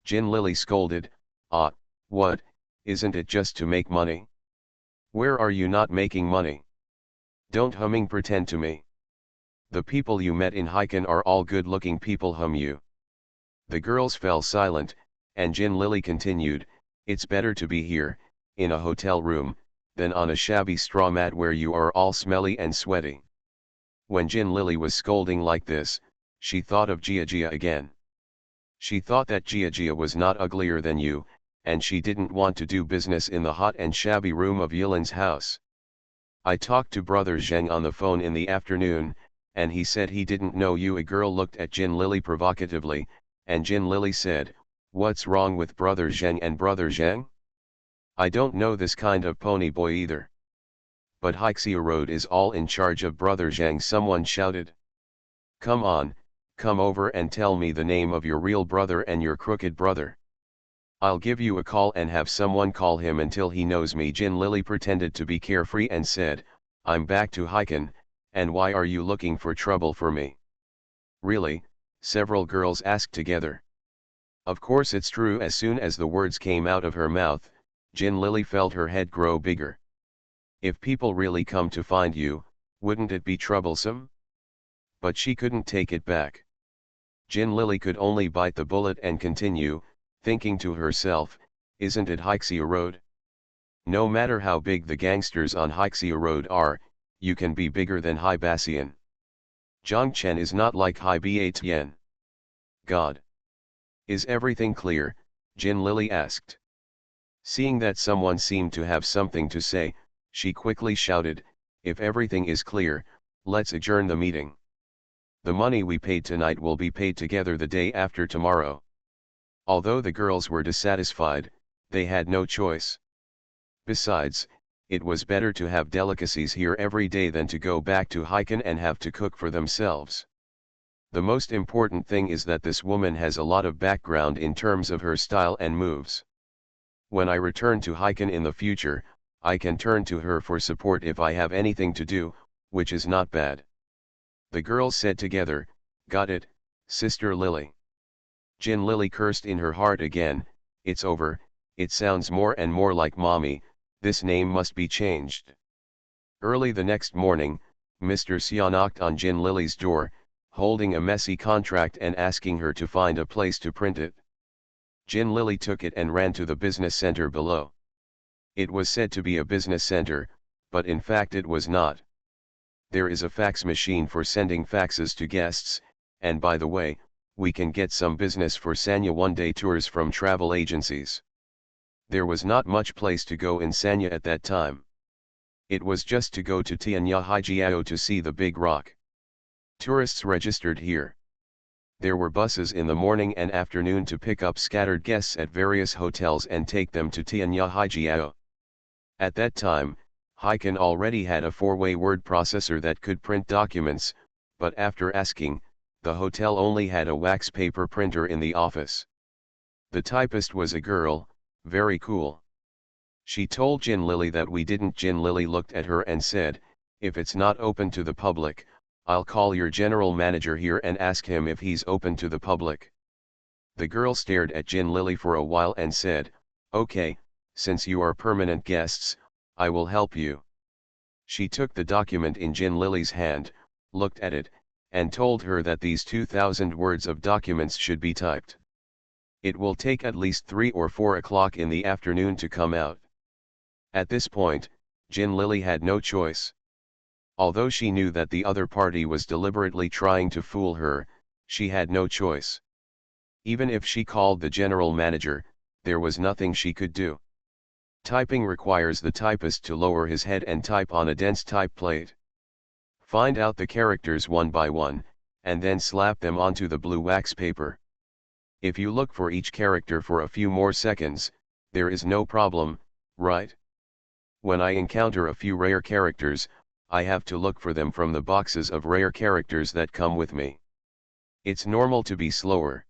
Jin Lily scolded, "Ah, what, isn't it just to make money? Where are you not making money? Don't humming pretend to me. The people you met in Hiken are all good-looking people you." The girls fell silent, and Jin Lily continued, "It's better to be here, in a hotel room, than on a shabby straw mat where you are all smelly and sweaty." When Jin Lily was scolding like this, she thought of Jia again. She thought that Jia was not uglier than you, and she didn't want to do business in the hot and shabby room of Yilin's house. "I talked to brother Zheng on the phone in the afternoon, and he said he didn't know you." A girl looked at Jin Lily provocatively, and Jin Lily said, "What's wrong with brother Zheng and brother Zheng? I don't know this kind of pony boy either." "But Hixia Road is all in charge of brother Zheng," someone shouted. "Come on, come over and tell me the name of your real brother and your crooked brother. I'll give you a call and have someone call him until he knows me." Jin Lily pretended to be carefree and said, "I'm back to Hiken, and why are you looking for trouble for me?" "Really?" several girls asked together. Of course it's true. As soon as the words came out of her mouth, Jin Lily felt her head grow bigger. If people really come to find you, wouldn't it be troublesome? But she couldn't take it back. Jin Lily could only bite the bullet and continue, thinking to herself, "Isn't it Hixia Road? No matter how big the gangsters on Hixia Road are, you can be bigger than Hai Bassian. Zhongchen is not like Hai Batien. God. Is everything clear?" Jin Lily asked. Seeing that someone seemed to have something to say, she quickly shouted, "If everything is clear, let's adjourn the meeting. The money we paid tonight will be paid together the day after tomorrow." Although the girls were dissatisfied, they had no choice. Besides, it was better to have delicacies here every day than to go back to Hiken and have to cook for themselves. The most important thing is that this woman has a lot of background in terms of her style and moves. When I return to Hiken in the future, I can turn to her for support if I have anything to do, which is not bad. The girls said together, "Got it, Sister Lily." Jin Lily cursed in her heart again, "It's over, it sounds more and more like mommy, this name must be changed." Early the next morning, Mr. Xia knocked on Jin Lily's door, holding a messy contract and asking her to find a place to print it. Jin Lily took it and ran to the business center below. It was said to be a business center, but in fact it was not. There is a fax machine for sending faxes to guests, and by the way, we can get some business for Sanya one-day tours from travel agencies. There was not much place to go in Sanya at that time. It was just to go to Tianyahijiao to see the big rock. Tourists registered here. There were buses in the morning and afternoon to pick up scattered guests at various hotels and take them to Tianyahijiao. At that time, Heiken already had a four-way word processor that could print documents, but after asking, the hotel only had a wax paper printer in the office. The typist was a girl, very cool. She told Jin Lily that we didn't. Jin Lily looked at her and said, "If it's not open to the public, I'll call your general manager here and ask him if he's open to the public." The girl stared at Jin Lily for a while and said, "Okay, since you are permanent guests, I will help you." She took the document in Jin Lily's hand, looked at it, and told her that these 2,000 words of documents should be typed. It will take at least 3 or 4 o'clock in the afternoon to come out. At this point, Jin Lily had no choice. Although she knew that the other party was deliberately trying to fool her, she had no choice. Even if she called the general manager, there was nothing she could do. Typing requires the typist to lower his head and type on a dense type plate. Find out the characters one by one, and then slap them onto the blue wax paper. If you look for each character for a few more seconds, there is no problem, right? When I encounter a few rare characters, I have to look for them from the boxes of rare characters that come with me. It's normal to be slower.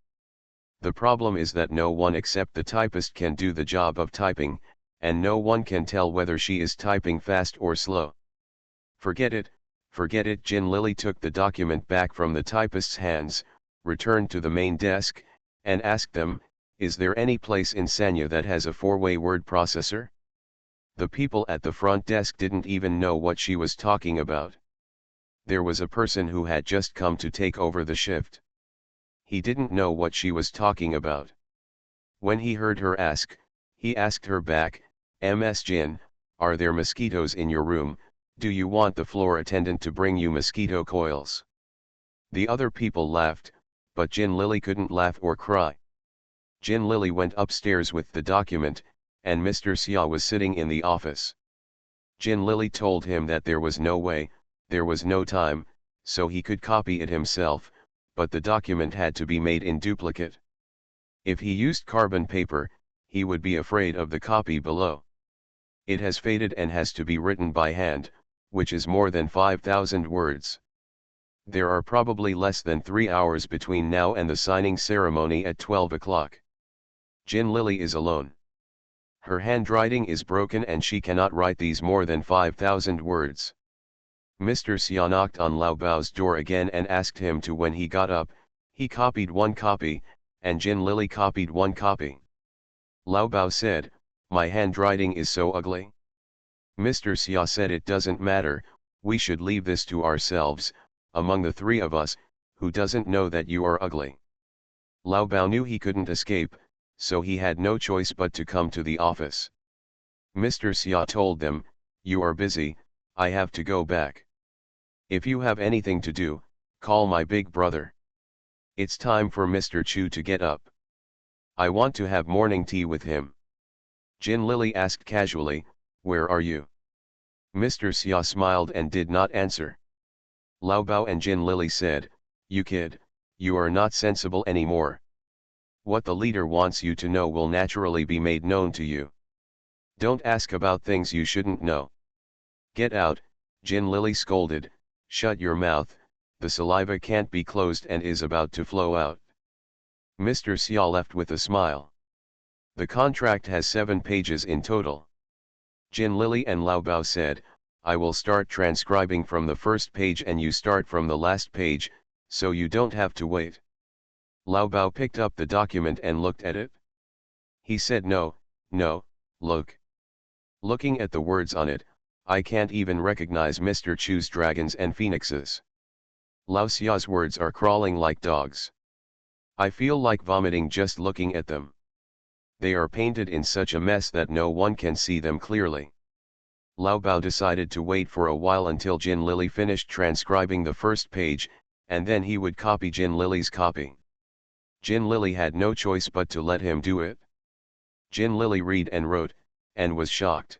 The problem is that no one except the typist can do the job of typing, and no one can tell whether she is typing fast or slow. Forget it, forget it. Jin Lily took the document back from the typist's hands, returned to the main desk, and asked them, "Is there any place in Sanya that has a four-way word processor?" The people at the front desk didn't even know what she was talking about. There was a person who had just come to take over the shift. He didn't know what she was talking about. When he heard her ask, he asked her back, "Ms. Jin, are there mosquitoes in your room? Do you want the floor attendant to bring you mosquito coils?" The other people laughed, but Jin Lily couldn't laugh or cry. Jin Lily went upstairs with the document, and Mr. Xia was sitting in the office. Jin Lily told him that there was no way, there was no time, so he could copy it himself, but the document had to be made in duplicate. If he used carbon paper, he would be afraid of the copy below. It has faded and has to be written by hand, which is more than 5,000 words. There are probably less than 3 hours between now and the signing ceremony at 12 o'clock. Jin Lily is alone. Her handwriting is broken and she cannot write these more than 5,000 words. Mr. Xia knocked on Lao Bao's door again and asked him to. When he got up, he copied one copy, and Jin Lily copied one copy. Lao Bao said, "My handwriting is so ugly." Mr. Xia said, "It doesn't matter, we should leave this to ourselves, among the three of us, who doesn't know that you are ugly?" Lao Bao knew he couldn't escape, so he had no choice but to come to the office. Mr. Xia told them, "You are busy, I have to go back. If you have anything to do, call my big brother. It's time for Mr. Chu to get up. I want to have morning tea with him." Jin Lily asked casually, "Where are you?" Mr. Xia smiled and did not answer. Lao Bao and Jin Lily said, "You kid, you are not sensible anymore. What the leader wants you to know will naturally be made known to you. Don't ask about things you shouldn't know." "Get out," Jin Lily scolded, "shut your mouth, the saliva can't be closed and is about to flow out." Mr. Xia left with a smile. The contract has 7 pages in total. Jin Lily and Lao Bao said, "I will start transcribing from the first page and you start from the last page, so you don't have to wait." Lao Bao picked up the document and looked at it. He said, "No, no, look. Looking at the words on it, I can't even recognize Mr. Chu's dragons and phoenixes. Lao Xia's words are crawling like dogs. I feel like vomiting just looking at them. They are painted in such a mess that no one can see them clearly." Lao Bao decided to wait for a while until Jin Lily finished transcribing the first page, and then he would copy Jin Lily's copy. Jin Lily had no choice but to let him do it. Jin Lily read and wrote, and was shocked.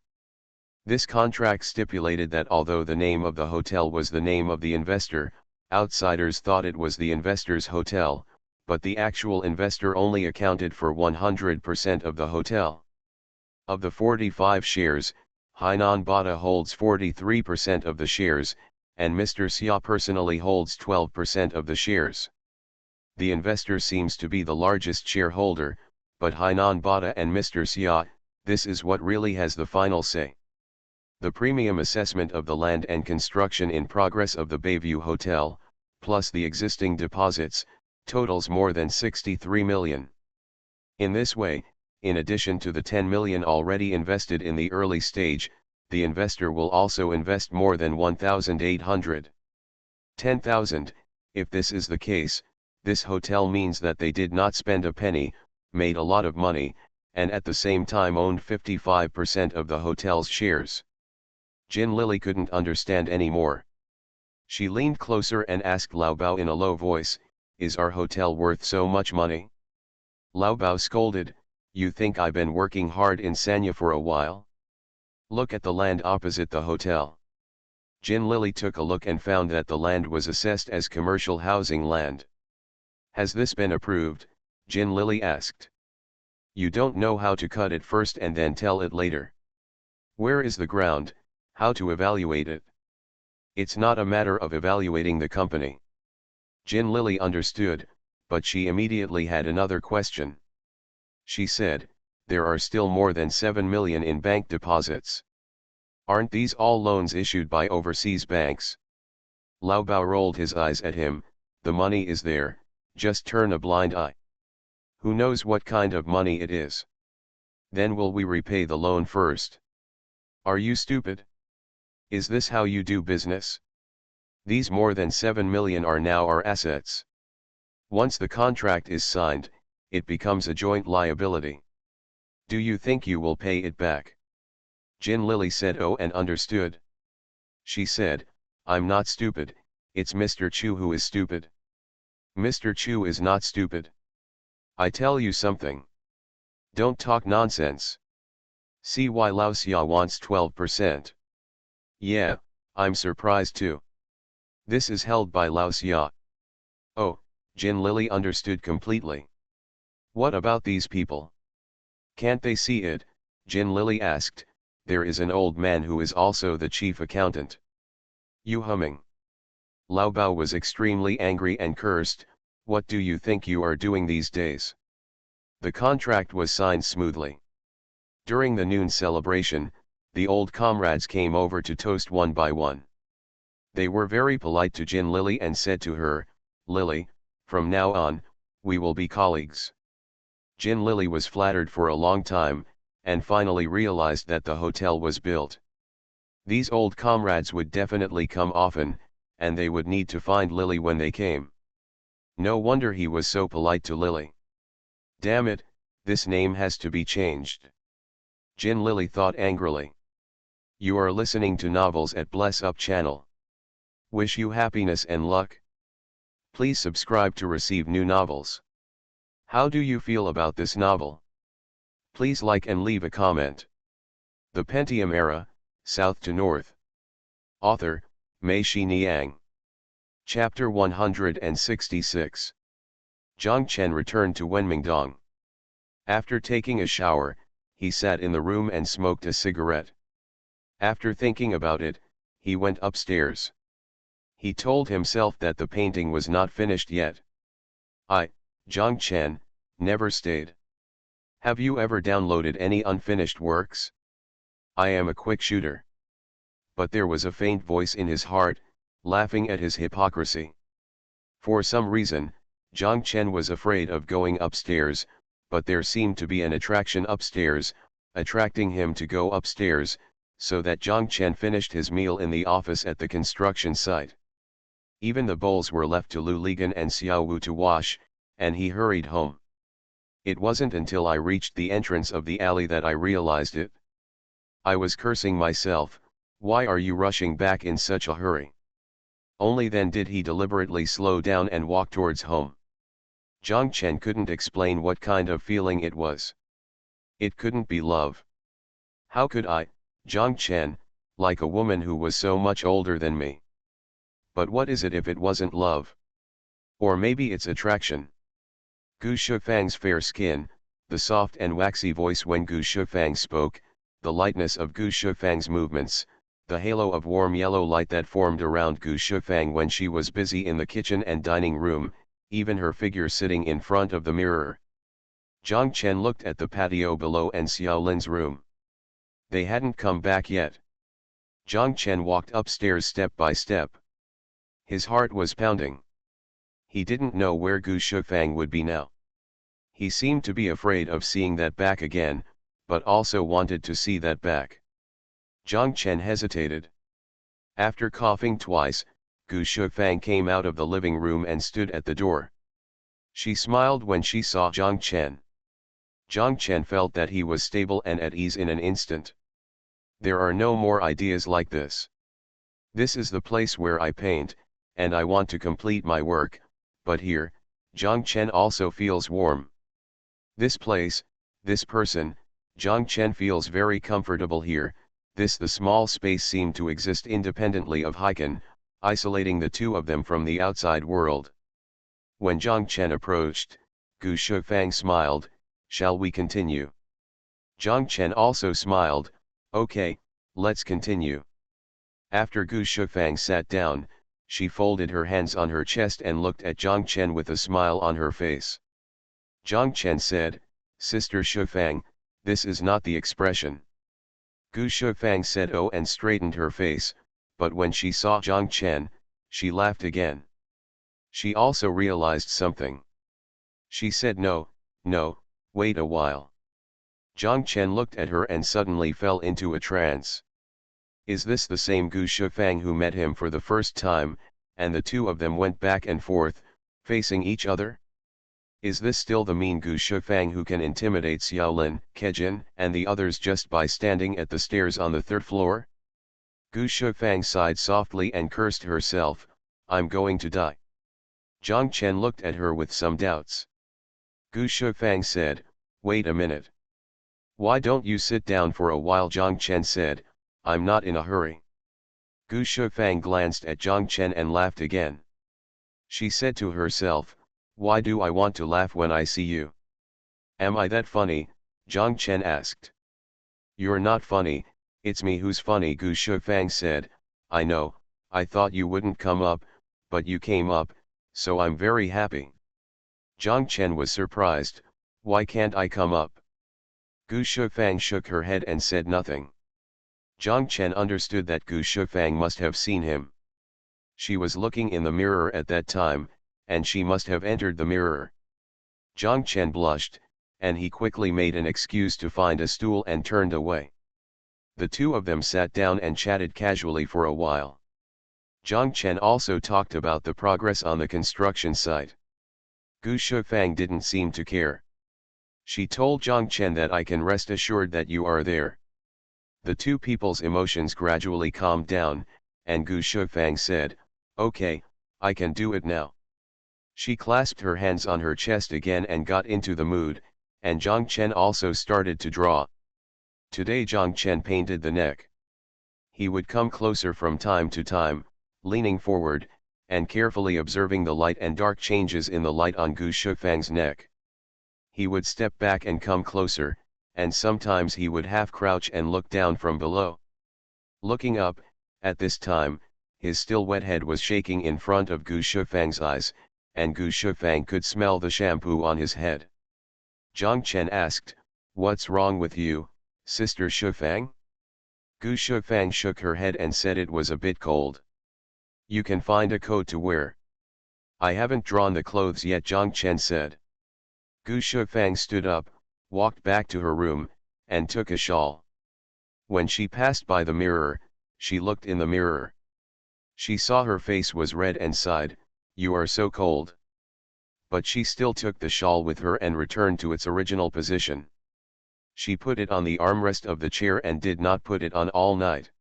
This contract stipulated that although the name of the hotel was the name of the investor, outsiders thought it was the investor's hotel, but the actual investor only accounted for 100% of the hotel. Of the 45 shares, Hainan Bata holds 43% of the shares, and Mr. Xia personally holds 12% of the shares. The investor seems to be the largest shareholder, but Hainan Bata and Mr. Xia, this is what really has the final say. The premium assessment of the land and construction in progress of the Bayview Hotel, plus the existing deposits, totals more than 63 million. In this way, in addition to the 10 million already invested in the early stage, the investor will also invest more than 1,800. 10,000. If this is the case, this hotel means that they did not spend a penny, made a lot of money, and at the same time owned 55% of the hotel's shares. Jin Lily couldn't understand anymore. She leaned closer and asked Lao Bao in a low voice, "Is our hotel worth so much money?" Lao Bao scolded, "You think I've been working hard in Sanya for a while? Look at the land opposite the hotel." Jin Lily took a look and found that the land was assessed as commercial housing land. "Has this been approved?" Jin Lily asked. "You don't know how to cut it first and then tell it later. Where is the ground, how to evaluate it? It's not a matter of evaluating the company." Jin Lily understood, but she immediately had another question. She said, "There are still more than 7 million in bank deposits. Aren't these all loans issued by overseas banks?" Lao Bao rolled his eyes at him, "The money is there, just turn a blind eye. Who knows what kind of money it is? Then will we repay the loan first? Are you stupid? Is this how you do business? These more than 7 million are now our assets. Once the contract is signed, it becomes a joint liability. Do you think you will pay it back?" Jin Lily said oh and understood. She said, "I'm not stupid, it's Mr. Chu who is stupid." "Mr. Chu is not stupid. I tell you something. Don't talk nonsense. See why Lao Xia wants 12%. Yeah, I'm surprised too. This is held by Lao Xia." Oh, Jin Lily understood completely. "What about these people? Can't they see it?" Jin Lily asked. "There is an old man who is also the chief accountant." "You humming." Lao Bao was extremely angry and cursed, "What do you think you are doing these days?" The contract was signed smoothly. During the noon celebration, the old comrades came over to toast one by one. They were very polite to Jin Lily and said to her, "Lily, from now on, we will be colleagues." Jin Lily was flattered for a long time, and finally realized that the hotel was built. These old comrades would definitely come often, and they would need to find Lily when they came. No wonder he was so polite to Lily. Damn it, this name has to be changed. Jin Lily thought angrily. You are listening to novels at Bless Up channel. Wish you happiness and luck. Please subscribe to receive new novels. How do you feel about this novel? Please like and leave a comment. The Pentium Era, South to North. Author, Mei Shi Niang. Chapter 166. Zhang Chen returned to Wenmingdong. After taking a shower, he sat in the room and smoked a cigarette. After thinking about it, he went upstairs. He told himself that the painting was not finished yet. Zhang Chen, never stayed. Have you ever downloaded any unfinished works? I am a quick shooter. But there was a faint voice in his heart, laughing at his hypocrisy. For some reason, Zhang Chen was afraid of going upstairs, but there seemed to be an attraction upstairs, attracting him to go upstairs, so that Zhang Chen finished his meal in the office at the construction site. Even the bowls were left to Lu Ligan and Xiao Wu to wash, and he hurried home. It wasn't until I reached the entrance of the alley that I realized it. I was cursing myself, why are you rushing back in such a hurry? Only then did he deliberately slow down and walk towards home. Zhang Chen couldn't explain what kind of feeling it was. It couldn't be love. How could I, Zhang Chen, like a woman who was so much older than me. But what is it if it wasn't love? Or maybe it's attraction. Gu Shifang's fair skin, the soft and waxy voice when Gu Shifang spoke, the lightness of Gu Shifang's movements, the halo of warm yellow light that formed around Gu Shifang when she was busy in the kitchen and dining room, even her figure sitting in front of the mirror. Zhang Chen looked at the patio below and Xiaolin's room. They hadn't come back yet. Zhang Chen walked upstairs step by step. His heart was pounding. He didn't know where Gu Shifang would be now. He seemed to be afraid of seeing that back again, but also wanted to see that back. Zhang Chen hesitated. After coughing twice, Gu Shifang came out of the living room and stood at the door. She smiled when she saw Zhang Chen. Zhang Chen felt that he was stable and at ease in an instant. There are no more ideas like this. This is the place where I paint, and I want to complete my work, but here, Zhang Chen also feels warm. This place, this person, Zhang Chen feels very comfortable here. The small space seemed to exist independently of Heiken, isolating the two of them from the outside world. When Zhang Chen approached, Gu Shifang smiled, "Shall we continue?" Zhang Chen also smiled, "Okay, let's continue." After Gu Shifang sat down, she folded her hands on her chest and looked at Zhang Chen with a smile on her face. Zhang Chen said, "Sister Shifang, this is not the expression." Gu Shifang said oh and straightened her face, but when she saw Zhang Chen, she laughed again. She also realized something. She said no, wait a while. Zhang Chen looked at her and suddenly fell into a trance. Is this the same Gu Shifang who met him for the first time, and the two of them went back and forth, facing each other? Is this still the mean Gu Shifang who can intimidate Xiaolin, Kejin, and the others just by standing at the stairs on the third floor? Gu Shifang sighed softly and cursed herself, "I'm going to die." Zhang Chen looked at her with some doubts. Gu Shifang said, "Wait a minute. Why don't you sit down for a while?" Zhang Chen said, "I'm not in a hurry." Gu Shifang glanced at Zhang Chen and laughed again. She said to herself, "Why do I want to laugh when I see you? Am I that funny?" Zhang Chen asked. "You're not funny, it's me who's funny," Gu Shifang said. "I know, I thought you wouldn't come up, but you came up, so I'm very happy." Zhang Chen was surprised, "Why can't I come up?" Gu Shifang shook her head and said nothing. Zhang Chen understood that Gu Shifang must have seen him. She was looking in the mirror at that time, and she must have entered the mirror. Zhang Chen blushed, and he quickly made an excuse to find a stool and turned away. The two of them sat down and chatted casually for a while. Zhang Chen also talked about the progress on the construction site. Gu Shifang didn't seem to care. She told Zhang Chen that I can rest assured that you are there. The two people's emotions gradually calmed down, and Gu Shifang said, "Okay, I can do it now." She clasped her hands on her chest again and got into the mood, and Zhang Chen also started to draw. Today Zhang Chen painted the neck. He would come closer from time to time, leaning forward, and carefully observing the light and dark changes in the light on Gu Shifang's neck. He would step back and come closer, and sometimes he would half crouch and look down from below. Looking up, at this time, his still wet head was shaking in front of Gu Shifang's eyes, and Gu Shifang could smell the shampoo on his head. Zhang Chen asked, "What's wrong with you, Sister Shifang?" Gu Shifang shook her head and said it was a bit cold. "You can find a coat to wear." "I haven't drawn the clothes yet," Zhang Chen said. Gu Shifang stood up, walked back to her room, and took a shawl. When she passed by the mirror, she looked in the mirror. She saw her face was red and sighed, "You are so cold." But she still took the shawl with her and returned to its original position. She put it on the armrest of the chair and did not put it on all night.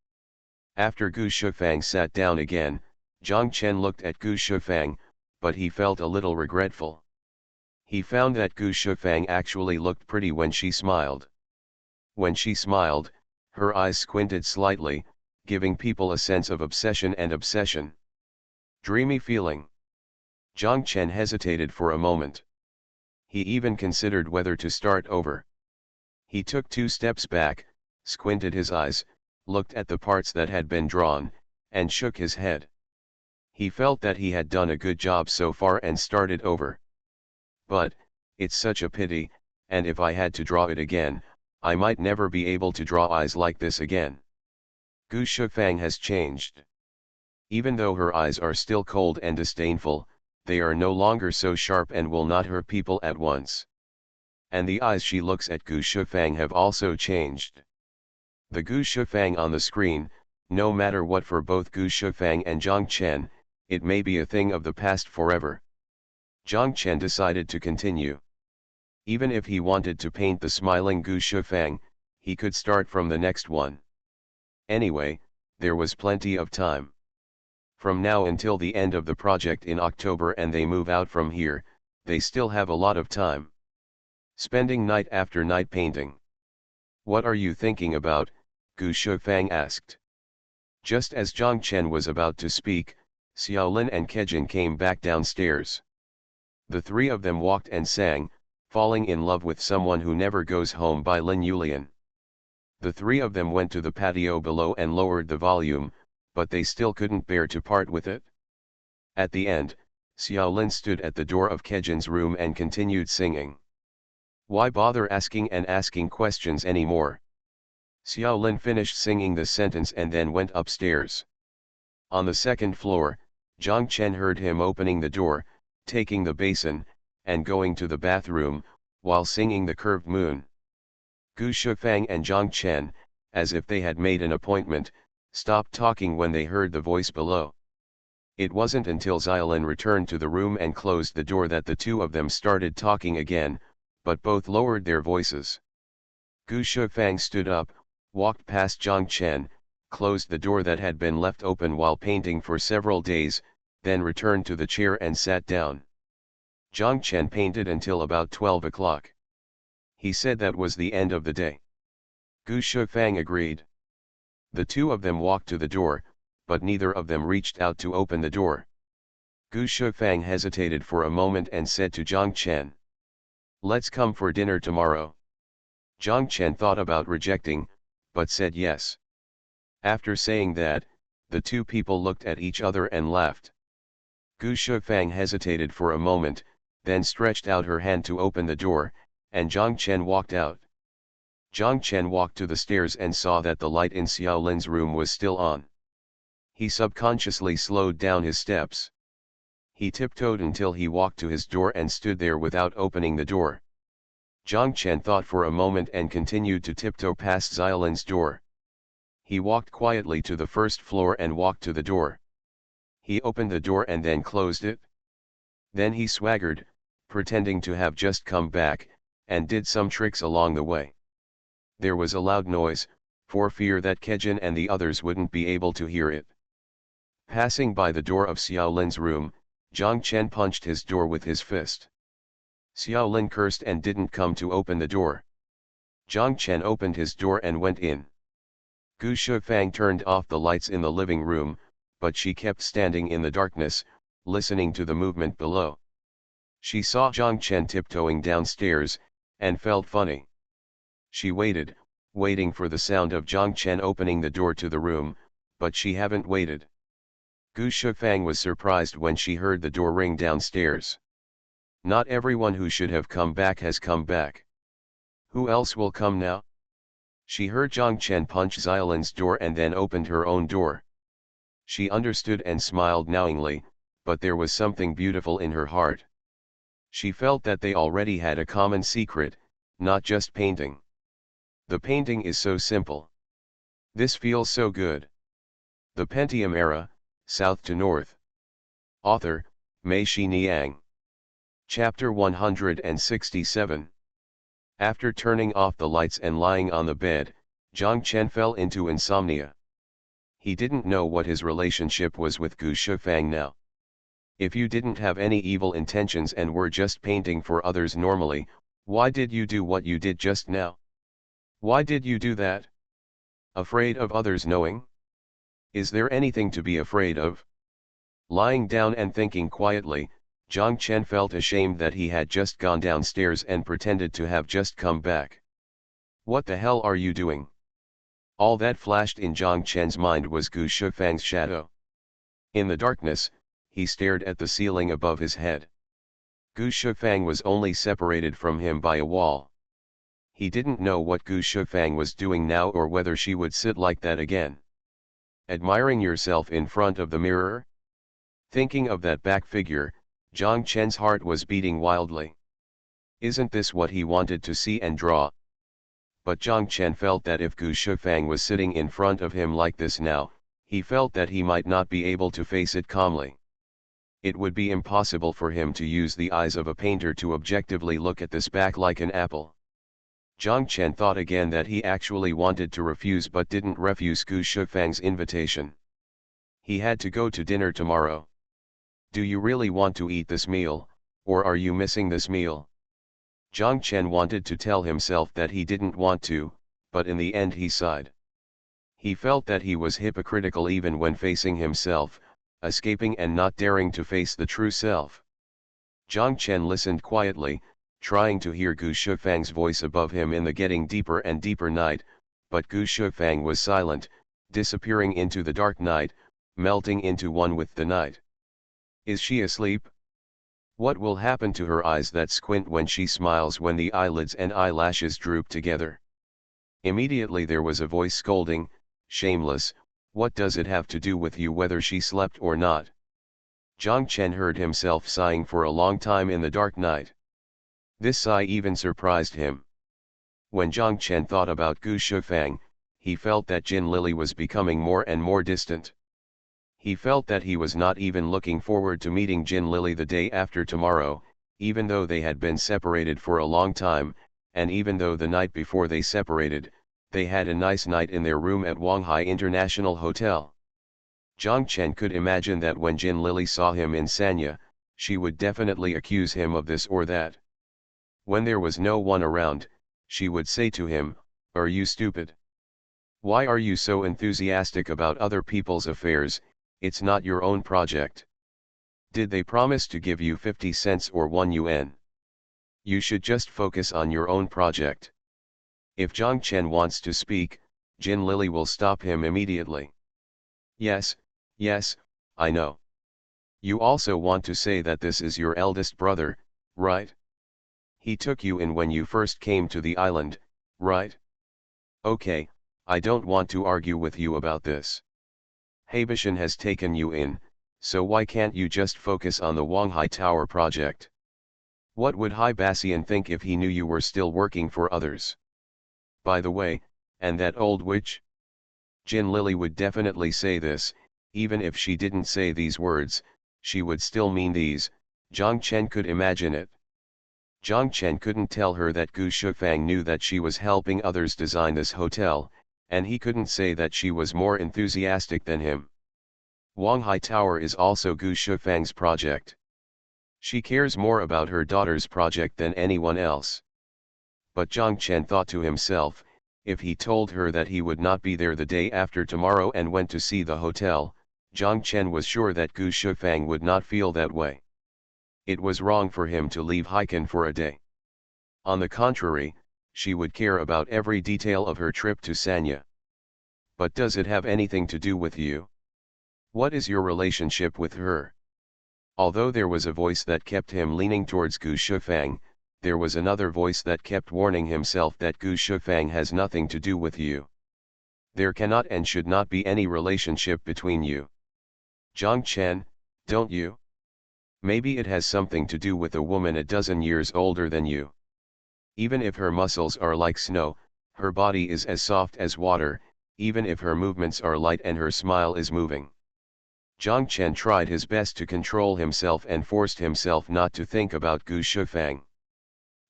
After Gu Shifang sat down again, Zhang Chen looked at Gu Shifang, but he felt a little regretful. He found that Gu Shifang actually looked pretty when she smiled. When she smiled, Her eyes squinted slightly, giving people a sense of obsession and obsession. Dreamy feeling. Zhang Chen hesitated for a moment. He even considered whether to start over. He took 2 steps back, squinted his eyes, looked at the parts that had been drawn, and shook his head. He felt that he had done a good job so far and started over. But, it's such a pity, and if I had to draw it again, I might never be able to draw eyes like this again. Gu Shufang has changed. Even though her eyes are still cold and disdainful, they are no longer so sharp and will not hurt people at once. And the eyes she looks at Gu Shufang have also changed. The Gu Shufang on the screen, no matter what for both Gu Shufang and Zhang Chen, it may be a thing of the past forever. Zhang Chen decided to continue. Even if he wanted to paint the smiling Gu Shufang, he could start from the next one. Anyway, there was plenty of time. From now until the end of the project in October and they move out from here, they still have a lot of time. Spending night after night painting. What are you thinking about? Gu Shufang asked. Just as Zhang Chen was about to speak, Xiaolin and Kejin came back downstairs. The 3 of them walked and sang, Falling in Love with Someone Who Never Goes Home by Lin Yulian. The 3 of them went to the patio below and lowered the volume, but they still couldn't bear to part with it. At the end, Xiaolin stood at the door of Kejin's room and continued singing. Why bother asking questions anymore? Xiaolin finished singing the sentence and then went upstairs. On the 2nd floor, Zhang Chen heard him opening the door, taking the basin, and going to the bathroom, while singing the Curved Moon. Gu Shufang and Zhang Chen, as if they had made an appointment, stopped talking when they heard the voice below. It wasn't until Xiaolin returned to the room and closed the door that the 2 of them started talking again, but both lowered their voices. Gu Shufang stood up, walked past Zhang Chen, closed the door that had been left open while painting for several days, then returned to the chair and sat down. Zhang Chen painted until about 12 o'clock. He said that was the end of the day. Gu Shufang agreed. The 2 of them walked to the door, but neither of them reached out to open the door. Gu Shufang hesitated for a moment and said to Zhang Chen, Let's come for dinner tomorrow. Zhang Chen thought about rejecting, but said yes. After saying that, the 2 people looked at each other and laughed. Gu Shufang hesitated for a moment, then stretched out her hand to open the door, and Zhang Chen walked out. Zhang Chen walked to the stairs and saw that the light in Xiaolin's room was still on. He subconsciously slowed down his steps. He tiptoed until he walked to his door and stood there without opening the door. Zhang Chen thought for a moment and continued to tiptoe past Xiaolin's door. He walked quietly to the 1st floor and walked to the door. He opened the door and then closed it. Then he swaggered, pretending to have just come back, and did some tricks along the way. There was a loud noise, for fear that Kejin and the others wouldn't be able to hear it. Passing by the door of Xiaolin's room, Zhang Chen punched his door with his fist. Xiaolin cursed and didn't come to open the door. Zhang Chen opened his door and went in. Gu Shufang turned off the lights in the living room, but she kept standing in the darkness, listening to the movement below. She saw Zhang Chen tiptoeing downstairs, and felt funny. She waited, waiting for the sound of Zhang Chen opening the door to the room, but she haven't waited. Gu Shufang was surprised when she heard the door ring downstairs. Not everyone who should have come back has come back. Who else will come now? She heard Zhang Chen punch Xiaolin's door and then opened her own door. She understood and smiled knowingly, but there was something beautiful in her heart. She felt that they already had a common secret, not just painting. The painting is so simple. This feels so good. The Pentium Era, South to North. Author, Mei Shi Niang. Chapter 167. After turning off the lights and lying on the bed, Zhang Chen fell into insomnia. He didn't know what his relationship was with Gu Shufang now. If you didn't have any evil intentions and were just painting for others normally, why did you do what you did just now? Why did you do that? Afraid of others knowing? Is there anything to be afraid of? Lying down and thinking quietly, Jiang Chen felt ashamed that he had just gone downstairs and pretended to have just come back. What the hell are you doing? All that flashed in Jiang Chen's mind was Gu Shufang's shadow. In the darkness, he stared at the ceiling above his head. Gu Shufang was only separated from him by a wall. He didn't know what Gu Shufang was doing now or whether she would sit like that again. Admiring yourself in front of the mirror? Thinking of that back figure, Jiang Chen's heart was beating wildly. Isn't this what he wanted to see and draw? But Jiang Chen felt that if Gu Shufang was sitting in front of him like this now, he felt that he might not be able to face it calmly. It would be impossible for him to use the eyes of a painter to objectively look at this back like an apple. Jiang Chen thought again that he actually wanted to refuse but didn't refuse Gu Shufang's invitation. He had to go to dinner tomorrow. Do you really want to eat this meal, or are you missing this meal? Jiang Chen wanted to tell himself that he didn't want to, but in the end he sighed. He felt that he was hypocritical even when facing himself, escaping and not daring to face the true self. Jiang Chen listened quietly, trying to hear Gu Shufang's voice above him in the getting deeper and deeper night, but Gu Shufang was silent, disappearing into the dark night, melting into one with the night. Is she asleep? What will happen to her eyes that squint when she smiles when the eyelids and eyelashes droop together? Immediately there was a voice scolding, "Shameless, what does it have to do with you whether she slept or not?" Jiang Chen heard himself sighing for a long time in the dark night. This sigh even surprised him. When Jiang Chen thought about Gu Shufang, he felt that Jin Lili was becoming more and more distant. He felt that he was not even looking forward to meeting Jin Lili the day after tomorrow, even though they had been separated for a long time, and even though the night before they separated, they had a nice night in their room at Wanghai International Hotel. Jiang Chen could imagine that when Jin Lili saw him in Sanya, she would definitely accuse him of this or that. When there was no one around, she would say to him, "Are you stupid? Why are you so enthusiastic about other people's affairs? It's not your own project. Did they promise to give you 50 cents or 1 yuan? You should just focus on your own project." If Jiang Chen wants to speak, Jin Lili will stop him immediately. Yes, I know. You also want to say that this is your eldest brother, right? He took you in when you first came to the island, right? Okay, I don't want to argue with you about this. Haibishan has taken you in, so why can't you just focus on the Wanghai Tower project? What would Hai Bassian think if he knew you were still working for others? By the way, and that old witch? Jin Lili would definitely say this, even if she didn't say these words, she would still mean these. Jiang Chen could imagine it. Jiang Chen couldn't tell her that Gu Shufang knew that she was helping others design this hotel, and he couldn't say that she was more enthusiastic than him. Wanghai Tower is also Gu Shufang's project. She cares more about her daughter's project than anyone else. But Jiang Chen thought to himself, if he told her that he would not be there the day after tomorrow and went to see the hotel, Jiang Chen was sure that Gu Shufang would not feel that way. It was wrong for him to leave Haikan for a day. On the contrary, she would care about every detail of her trip to Sanya. But does it have anything to do with you? What is your relationship with her? Although there was a voice that kept him leaning towards Gu Shufang, there was another voice that kept warning himself that Gu Shufang has nothing to do with you. There cannot and should not be any relationship between you. Jiang Chen, don't you? Maybe it has something to do with a woman a dozen years older than you. Even if her muscles are like snow, her body is as soft as water, even if her movements are light and her smile is moving. Jiang Chen tried his best to control himself and forced himself not to think about Gu Shufang.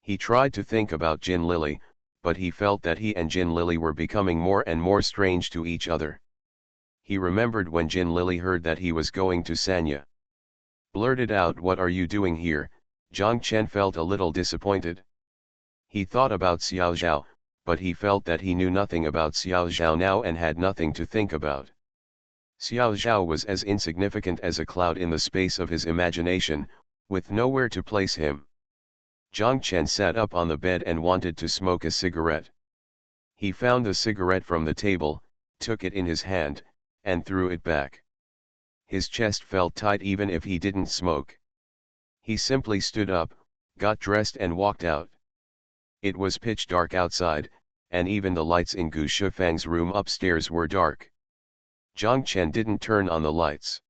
He tried to think about Jin Lili, but he felt that he and Jin Lili were becoming more and more strange to each other. He remembered when Jin Lili heard that he was going to Sanya. Blurted out, "What are you doing here?" Jiang Chen felt a little disappointed. He thought about Xiao Zhao, but he felt that he knew nothing about Xiao Zhao now and had nothing to think about. Xiao Zhao was as insignificant as a cloud in the space of his imagination, with nowhere to place him. Zhang Chen sat up on the bed and wanted to smoke a cigarette. He found the cigarette from the table, took it in his hand, and threw it back. His chest felt tight even if he didn't smoke. He simply stood up, got dressed and walked out. It was pitch dark outside, and even the lights in Gu Shifang's room upstairs were dark. Zhang Chen didn't turn on the lights.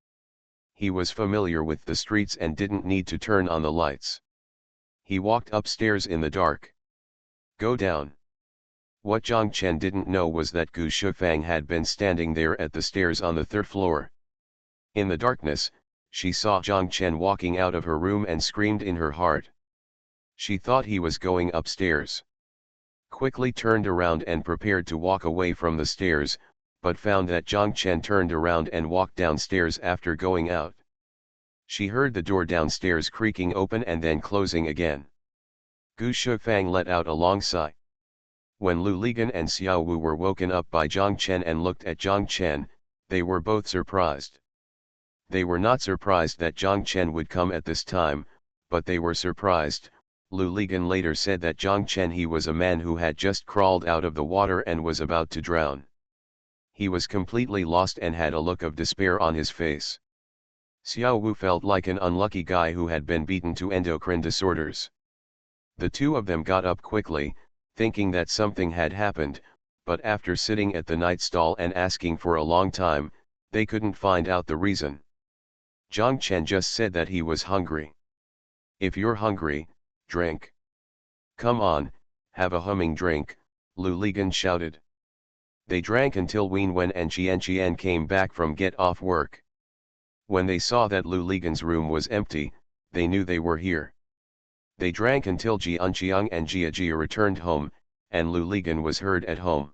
He was familiar with the streets and didn't need to turn on the lights. He walked upstairs in the dark. Go down. What Zhang Chen didn't know was that Gu Shifang had been standing there at the stairs on the third floor. In the darkness, she saw Zhang Chen walking out of her room and screamed in her heart. She thought he was going upstairs. Quickly turned around and prepared to walk away from the stairs, but found that Zhang Chen turned around and walked downstairs after going out. She heard the door downstairs creaking open and then closing again. Gu Shifang let out a long sigh. When Lu Ligan and Xiao Wu were woken up by Zhang Chen and looked at Zhang Chen, they were both surprised. They were not surprised that Zhang Chen would come at this time, but they were surprised. Lu Ligan later said that Zhang Chen he was a man who had just crawled out of the water and was about to drown. He was completely lost and had a look of despair on his face. Xiao Wu felt like an unlucky guy who had been beaten to endocrine disorders. The two of them got up quickly, thinking that something had happened, but after sitting at the night stall and asking for a long time, they couldn't find out the reason. Zhang Chen just said that he was hungry. If you're hungry, drink. Come on, have a humming drink, Lu Ligan shouted. They drank until Wen Wen and Qian came back from get off work. When they saw that Lu Ligan's room was empty, they knew they were here. They drank until Jian and Jia returned home, and Lu Ligan was heard at home.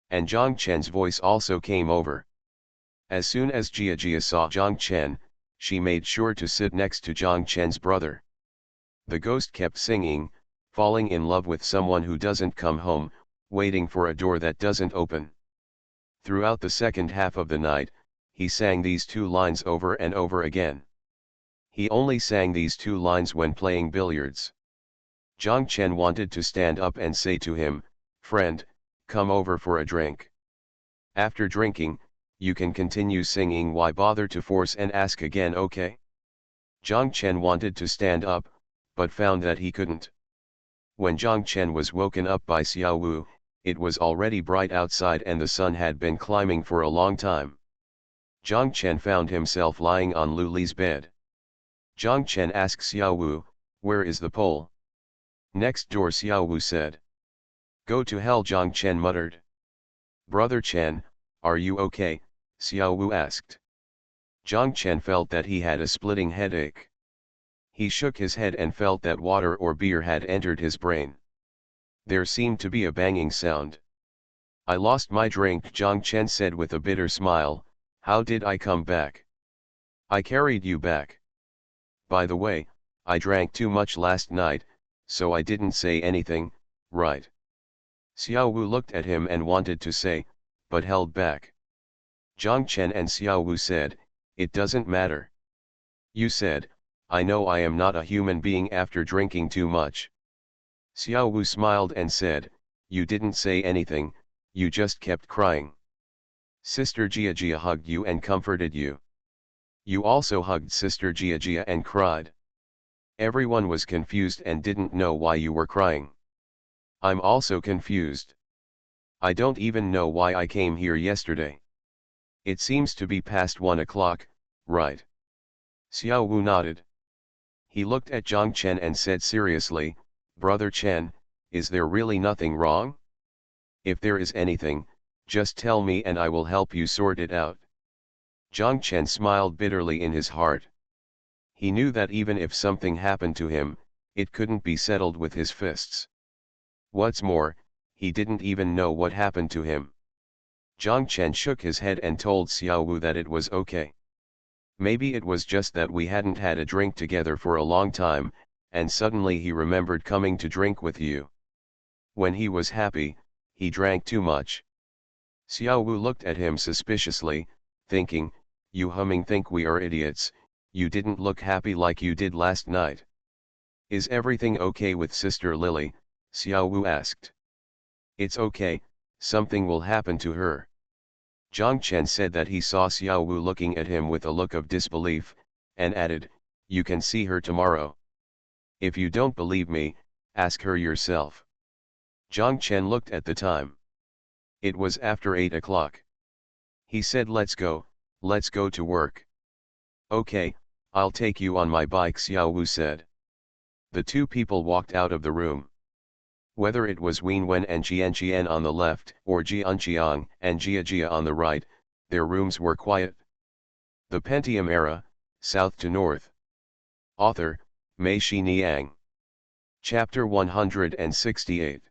And Zhang Chen's voice also came over. As soon as Jia saw Zhang Chen, she made sure to sit next to Zhang Chen's brother. The ghost kept singing, falling in love with someone who doesn't come home, waiting for a door that doesn't open. Throughout the second half of the night, he sang these two lines over and over again. He only sang these two lines when playing billiards. Zhang Chen wanted to stand up and say to him, "Friend, come over for a drink. After drinking, you can continue singing. Why bother to force and ask again, okay?" Zhang Chen wanted to stand up, but found that he couldn't. When Zhang Chen was woken up by Xiao Wu, it was already bright outside and the sun had been climbing for a long time. Zhang Chen found himself lying on Lu Li's bed. Zhang Chen asked Xiao Wu, "Where is the pole?" "Next door," Xiao Wu said. "Go to hell," Zhang Chen muttered. "Brother Chen, are you okay?" Xiao Wu asked. Zhang Chen felt that he had a splitting headache. He shook his head and felt that water or beer had entered his brain. There seemed to be a banging sound. "I lost my drink," Zhang Chen said with a bitter smile. "How did I come back?" "I carried you back. By the way, I drank too much last night, so I didn't say anything, right?" Xiao Wu looked at him and wanted to say, but held back. Zhang Chen and Xiao Wu said, "It doesn't matter. You said, I know I am not a human being after drinking too much." Xiao Wu smiled and said, "You didn't say anything, you just kept crying. Sister Jia hugged you and comforted you. You also hugged Sister Jia and cried. Everyone was confused and didn't know why you were crying. I'm also confused. I don't even know why I came here yesterday. It seems to be past 1 o'clock, right?" Xiao Wu nodded. He looked at Zhang Chen and said seriously, "Brother Chen, is there really nothing wrong? If there is anything, just tell me and I will help you sort it out." Zhang Chen smiled bitterly in his heart. He knew that even if something happened to him, it couldn't be settled with his fists. What's more, he didn't even know what happened to him. Zhang Chen shook his head and told Xiao Wu that it was okay. Maybe it was just that we hadn't had a drink together for a long time, and suddenly he remembered coming to drink with you. When he was happy, he drank too much. Xiao Wu looked at him suspiciously, thinking, you humming think we are idiots, you didn't look happy like you did last night. Is everything okay with Sister Lily? Xiao Wu asked. It's okay, something will happen to her. Zhang Chen said that he saw Xiao Wu looking at him with a look of disbelief, and added, you can see her tomorrow. If you don't believe me, ask her yourself. Zhang Chen looked at the time. It was after 8 o'clock. He said let's go to work. Okay, I'll take you on my bike, Xiao Wu said. The two people walked out of the room. Whether it was Wen Wen and Jian Jian on the left or Jian Jiang and Jia Jia on the right, their rooms were quiet. The Pentium Era, South to North. Author, Mei Xiniang. Chapter 168.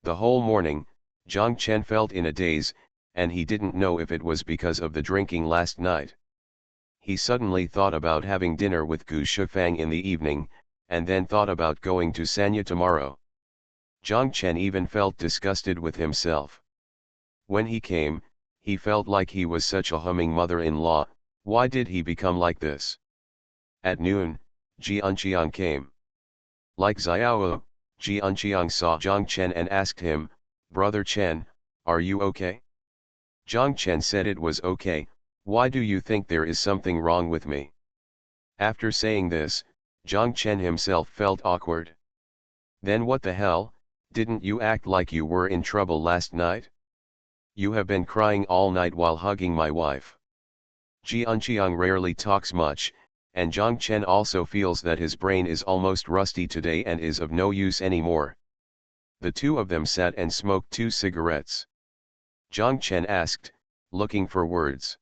The whole morning, Zhang Chen felt in a daze, and he didn't know if it was because of the drinking last night. He suddenly thought about having dinner with Gu Shifang in the evening, and then thought about going to Sanya tomorrow. Zhang Chen even felt disgusted with himself. When he came, he felt like he was such a humming mother-in-law. Why did he become like this? At noon, Jianqiang came. Like Xiao, Jianqiang saw Zhang Chen and asked him, Brother Chen, are you okay? Zhang Chen said it was okay. Why do you think there is something wrong with me? After saying this, Zhang Chen himself felt awkward. Then what the hell? Didn't you act like you were in trouble last night? You have been crying all night while hugging my wife. Jianqiang rarely talks much, and Zhang Chen also feels that his brain is almost rusty today and is of no use anymore. The two of them sat and smoked 2 cigarettes. Zhang Chen asked, looking for words.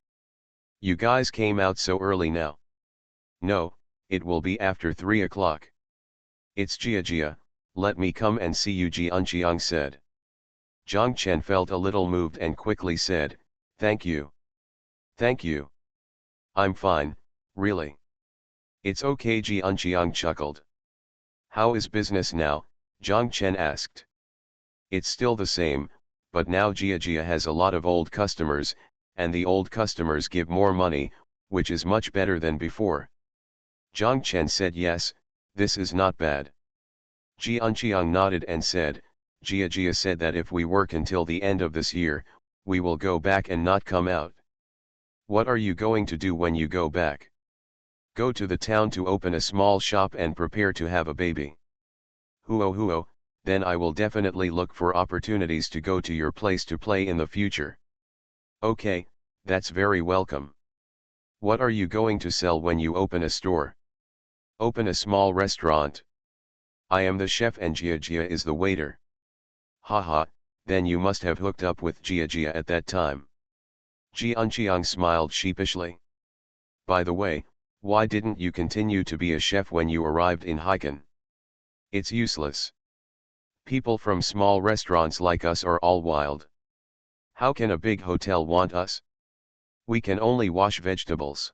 You guys came out so early now? No, it will be after 3 o'clock. It's Jia Jia. Let me come and see you, Jianqiang said. Zhang Chen felt a little moved and quickly said, thank you. Thank you. I'm fine, really. It's okay, Jianqiang chuckled. How is business now? Zhang Chen asked. It's still the same, but now Jia Jia has a lot of old customers, and the old customers give more money, which is much better than before. Zhang Chen said yes, this is not bad. Jianqiang nodded and said, Jia Jia said that if we work until the end of this year, we will go back and not come out. What are you going to do when you go back? Go to the town to open a small shop and prepare to have a baby. Huo, then I will definitely look for opportunities to go to your place to play in the future. Okay, that's very welcome. What are you going to sell when you open a store? Open a small restaurant. I am the chef and Jia Jia is the waiter. Haha, then you must have hooked up with Jia Jia at that time. Jianqiang smiled sheepishly. By the way, why didn't you continue to be a chef when you arrived in Haikan? It's useless. People from small restaurants like us are all wild. How can a big hotel want us? We can only wash vegetables.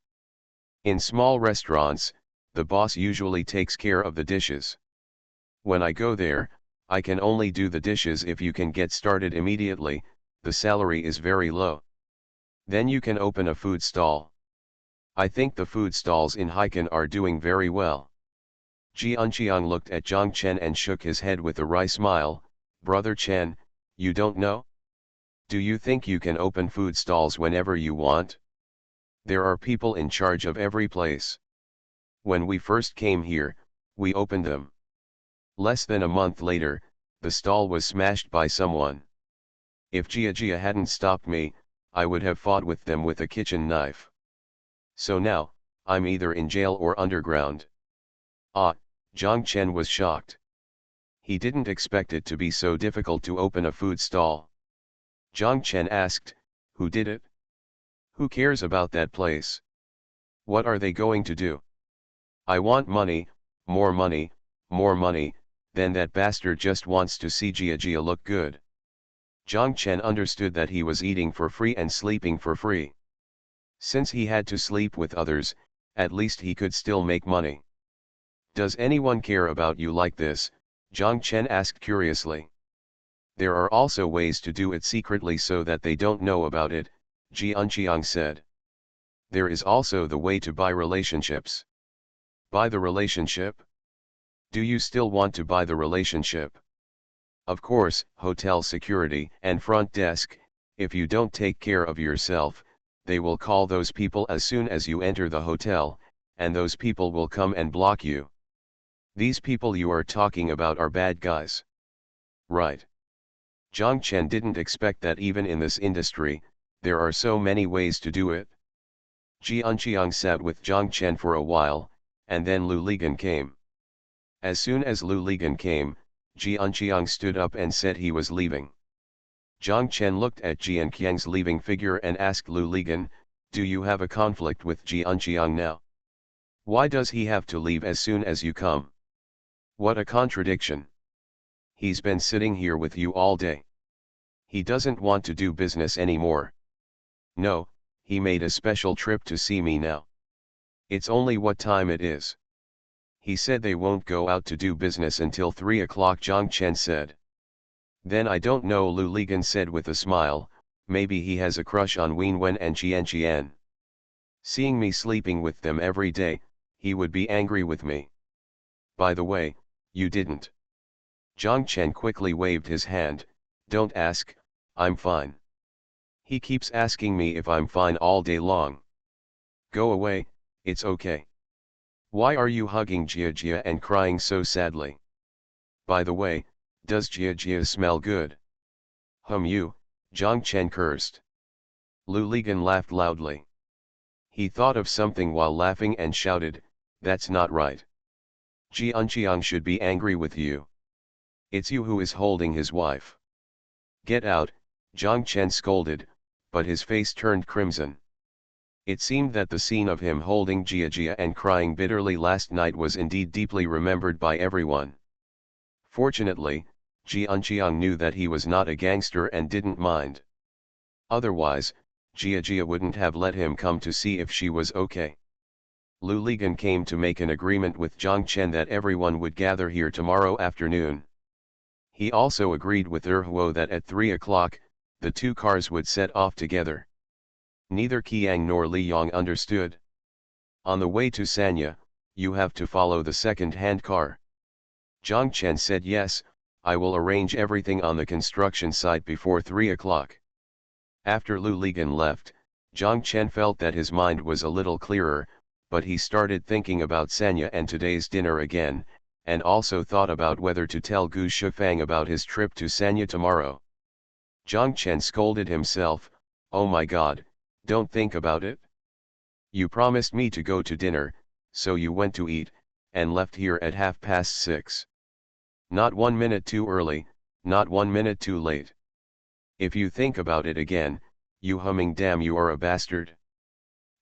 In small restaurants, the boss usually takes care of the dishes. When I go there, I can only do the dishes if you can get started immediately, the salary is very low. Then you can open a food stall. I think the food stalls in Haikan are doing very well. Jianqiang looked at Zhang Chen and shook his head with a wry smile. Brother Chen, you don't know? Do you think you can open food stalls whenever you want? There are people in charge of every place. When we first came here, we opened them. Less than a month later, the stall was smashed by someone. If Jia Jia hadn't stopped me, I would have fought with them with a kitchen knife. So now, I'm either in jail or underground. Ah, Zhang Chen was shocked. He didn't expect it to be so difficult to open a food stall. Zhang Chen asked, who did it? Who cares about that place? What are they going to do? I want money, more money, more money, then that bastard just wants to see Jia Jia look good. Zhang Chen understood that he was eating for free and sleeping for free. Since he had to sleep with others, at least he could still make money. Does anyone care about you like this? Zhang Chen asked curiously. There are also ways to do it secretly so that they don't know about it, Jianqiang said. There is also the way to buy relationships. Buy the relationship? Do you still want to buy the relationship? Of course, hotel security and front desk. If you don't take care of yourself, they will call those people as soon as you enter the hotel, and those people will come and block you. These people you are talking about are bad guys. Right. Zhang Chen didn't expect that even in this industry, there are so many ways to do it. Jianqiang sat with Zhang Chen for a while, and then Lu Ligan came. As soon as Lu Ligan came, Jianqiang stood up and said he was leaving. Zhang Chen looked at Jianqiang's leaving figure and asked Lu Ligan, "Do you have a conflict with Jianqiang now? Why does he have to leave as soon as you come? What a contradiction. He's been sitting here with you all day. He doesn't want to do business anymore. No, he made a special trip to see me now. It's only what time it is. He said they won't go out to do business until 3 o'clock," Zhang Chen said. Then I don't know, Lu Ligan said with a smile, maybe he has a crush on Wenwen and Qian. Seeing me sleeping with them every day, he would be angry with me. By the way, you didn't. Zhang Chen quickly waved his hand, "Don't ask, I'm fine. He keeps asking me if I'm fine all day long. Go away, it's okay. Why are you hugging Jia and crying so sadly? By the way, does Jia smell good?" You," Zhang Chen cursed. Lu Ligan laughed loudly. He thought of something while laughing and shouted, "That's not right. Jianqiang should be angry with you. It's you who is holding his wife." "Get out," Zhang Chen scolded, but his face turned crimson. It seemed that the scene of him holding Jia and crying bitterly last night was indeed deeply remembered by everyone. Fortunately, Jianqiang knew that he was not a gangster and didn't mind. Otherwise, Jia wouldn't have let him come to see if she was okay. Lu Ligan came to make an agreement with Zhang Chen that everyone would gather here tomorrow afternoon. He also agreed with Huo that at 3 o'clock, the two cars would set off together. Neither Qiang nor Li Yong understood. "On the way to Sanya, you have to follow the second-hand car." Zhang Chen said, "Yes, I will arrange everything on the construction site before 3 o'clock. After Lu Ligan left, Zhang Chen felt that his mind was a little clearer, but he started thinking about Sanya and today's dinner again, and also thought about whether to tell Gu Shifang about his trip to Sanya tomorrow. Zhang Chen scolded himself, "Oh my god, don't think about it. You promised me to go to dinner, so you went to eat, and left here at 6:30. Not 1 minute too early, not 1 minute too late. If you think about it again, you damn you are a bastard."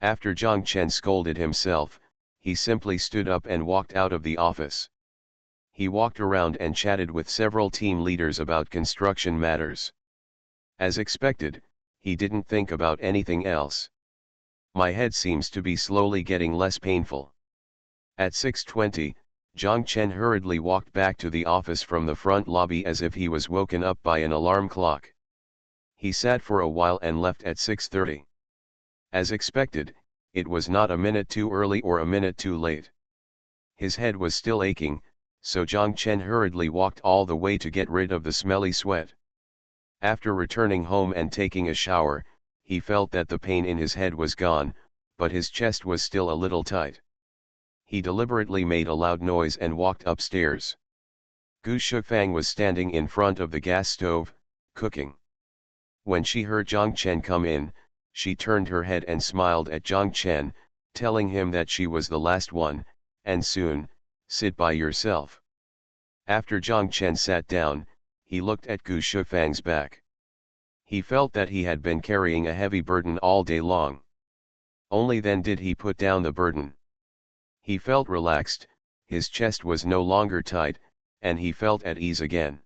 After Zhang Chen scolded himself, he simply stood up and walked out of the office. He walked around and chatted with several team leaders about construction matters. As expected, he didn't think about anything else. "My head seems to be slowly getting less painful." At 6:20, Zhang Chen hurriedly walked back to the office from the front lobby as if he was woken up by an alarm clock. He sat for a while and left at 6:30. As expected, it was not a minute too early or a minute too late. His head was still aching, so Zhang Chen hurriedly walked all the way to get rid of the smelly sweat. After returning home and taking a shower, he felt that the pain in his head was gone, but his chest was still a little tight. He deliberately made a loud noise and walked upstairs. Gu Shifang was standing in front of the gas stove, cooking. When she heard Zhang Chen come in, she turned her head and smiled at Zhang Chen, telling him that she was the last one, and soon, sit by yourself. After Zhang Chen sat down, he looked at Gu Shifang's back. He felt that he had been carrying a heavy burden all day long. Only then did he put down the burden. He felt relaxed, his chest was no longer tight, and he felt at ease again.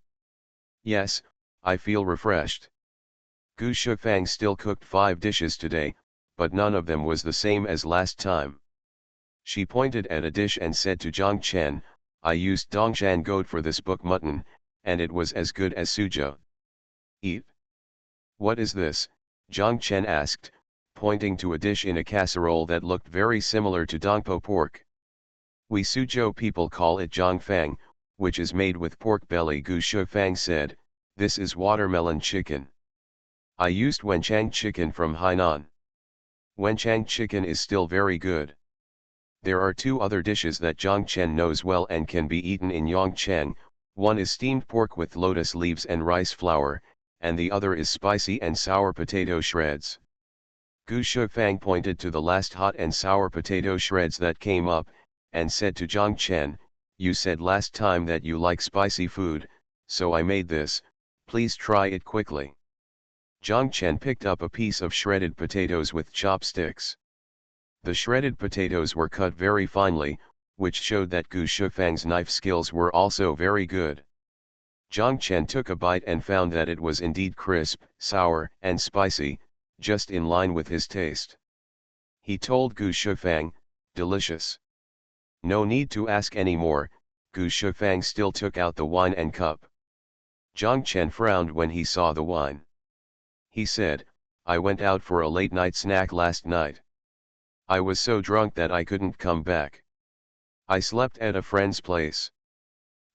"Yes, I feel refreshed." Gu Shifang still cooked 5 dishes today, but none of them was the same as last time. She pointed at a dish and said to Zhang Chen, "I used Dongshan goat for this book mutton, and it was as good as suzhou." Eat. What is this? Zhang Chen asked, pointing to a dish in a casserole that looked very similar to dongpo pork. We Suzhou people call it zhangfang, which is made with pork belly. Gu Shufang said, this is watermelon chicken. I used Wenchang chicken from Hainan. Wenchang chicken is still very good. There are two other dishes that Zhang Chen knows well and can be eaten in Yongcheng. One is steamed pork with lotus leaves and rice flour, and the other is spicy and sour potato shreds. Gu Shufang pointed to the last hot and sour potato shreds that came up, and said to Zhang Chen, you said last time that you like spicy food, so I made this, please try it quickly. Zhang Chen picked up a piece of shredded potatoes with chopsticks. The shredded potatoes were cut very finely, which showed that Gu Shufang's knife skills were also very good. Zhang Chen took a bite and found that it was indeed crisp, sour, and spicy, just in line with his taste. He told Gu Shufang, delicious. No need to ask any more. Gu Shufang still took out the wine and cup. Zhang Chen frowned when he saw the wine. He said, I went out for a late night snack last night. I was so drunk that I couldn't come back. I slept at a friend's place.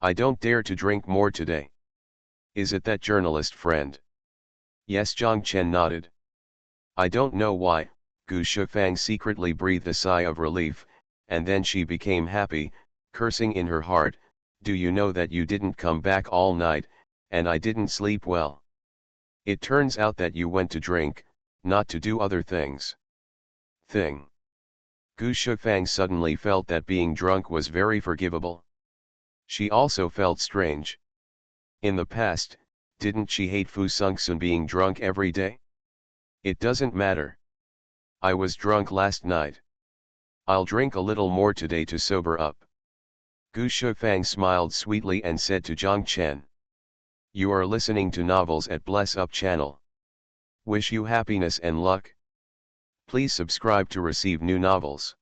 I don't dare to drink more today. Is it that journalist friend? Yes, Zhang Chen nodded. I don't know why. Gu Shufang secretly breathed a sigh of relief, and then she became happy, cursing in her heart, do you know that you didn't come back all night, and I didn't sleep well? It turns out that you went to drink, not to do other things. Gu Shufang suddenly felt that being drunk was very forgivable. She also felt strange. In the past, didn't she hate Fu Sungsun being drunk every day? It doesn't matter. I was drunk last night. I'll drink a little more today to sober up. Gu Shufang smiled sweetly and said to Zhang Chen. You are listening to novels at Bless Up channel. Wish you happiness and luck. Please subscribe to receive new novels.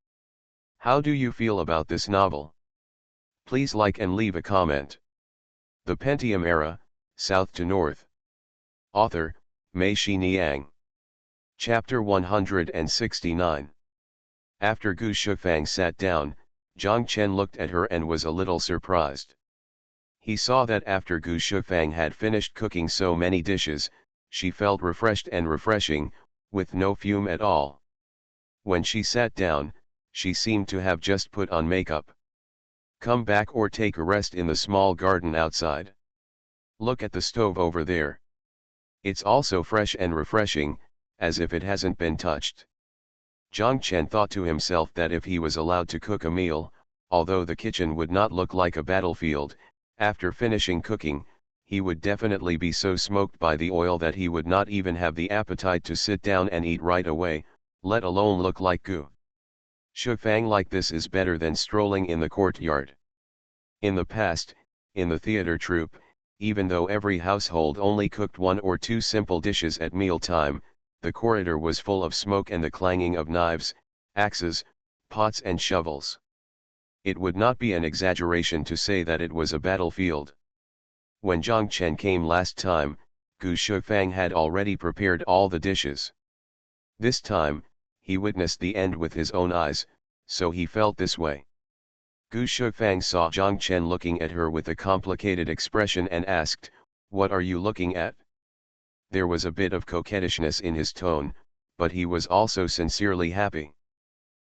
How do you feel about this novel? Please like and leave a comment. The Pentium Era, South to North. Author, Mei Xiniang. Chapter 169. After Gu Shufang sat down, Zhang Chen looked at her and was a little surprised. He saw that after Gu Shufang had finished cooking so many dishes, she felt refreshed and refreshing, with no fume at all. When she sat down, she seemed to have just put on makeup. Come back or take a rest in the small garden outside. Look at the stove over there. It's also fresh and refreshing, as if it hasn't been touched. Zhang Chen thought to himself that if he was allowed to cook a meal, although the kitchen would not look like a battlefield, after finishing cooking, he would definitely be so smoked by the oil that he would not even have the appetite to sit down and eat right away, let alone look like Gu Shufang. Like this is better than strolling in the courtyard. In the past, in the theater troupe, even though every household only cooked one or two simple dishes at mealtime, the corridor was full of smoke and the clanging of knives, axes, pots and shovels. It would not be an exaggeration to say that it was a battlefield. When Zhang Chen came last time, Gu Shufang had already prepared all the dishes. This time, he witnessed the end with his own eyes, so he felt this way. Gu Shufang saw Zhang Chen looking at her with a complicated expression and asked, what are you looking at? There was a bit of coquettishness in his tone, but he was also sincerely happy.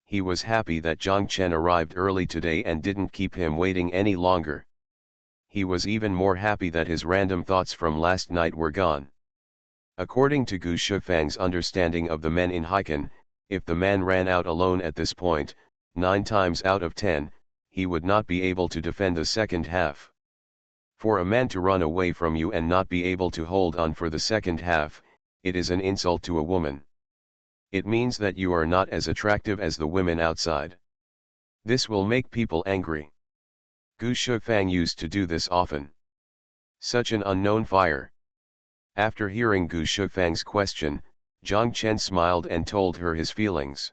He was happy that Zhang Chen arrived early today and didn't keep him waiting any longer. He was even more happy that his random thoughts from last night were gone. According to Gu Shufang's understanding of the men in Heikan, if the man ran out alone at this point, 9 times out of 10, he would not be able to defend the second half. For a man to run away from you and not be able to hold on for the second half, it is an insult to a woman. It means that you are not as attractive as the women outside. This will make people angry. Gu Shufang used to do this often. Such an unknown fire. After hearing Gu Shufang's question, Zhang Chen smiled and told her his feelings.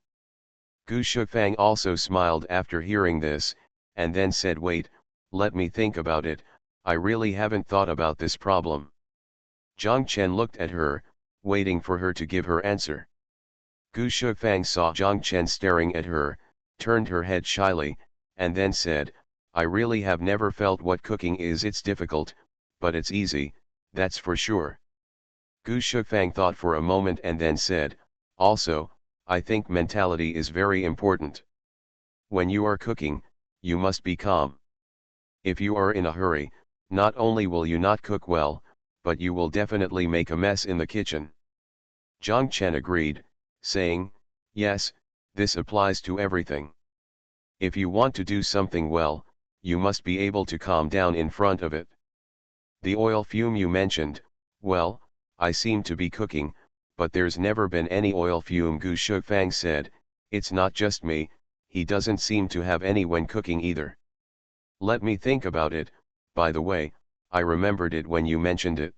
Gu Shufang also smiled after hearing this, and then said, wait, let me think about it, I really haven't thought about this problem. Zhang Chen looked at her, waiting for her to give her answer. Gu Shufang saw Zhang Chen staring at her, turned her head shyly, and then said, I really have never felt what cooking is. It's difficult, but it's easy, that's for sure. Gu Shufang thought for a moment and then said, also, I think mentality is very important. When you are cooking, you must be calm. If you are in a hurry, not only will you not cook well, but you will definitely make a mess in the kitchen. Zhang Chen agreed, saying, yes, this applies to everything. If you want to do something well, you must be able to calm down in front of it. The oil fume you mentioned, well, I seem to be cooking, but there's never been any oil fume. Gu Shufang said, it's not just me, he doesn't seem to have any when cooking either. Let me think about it. By the way, I remembered it when you mentioned it.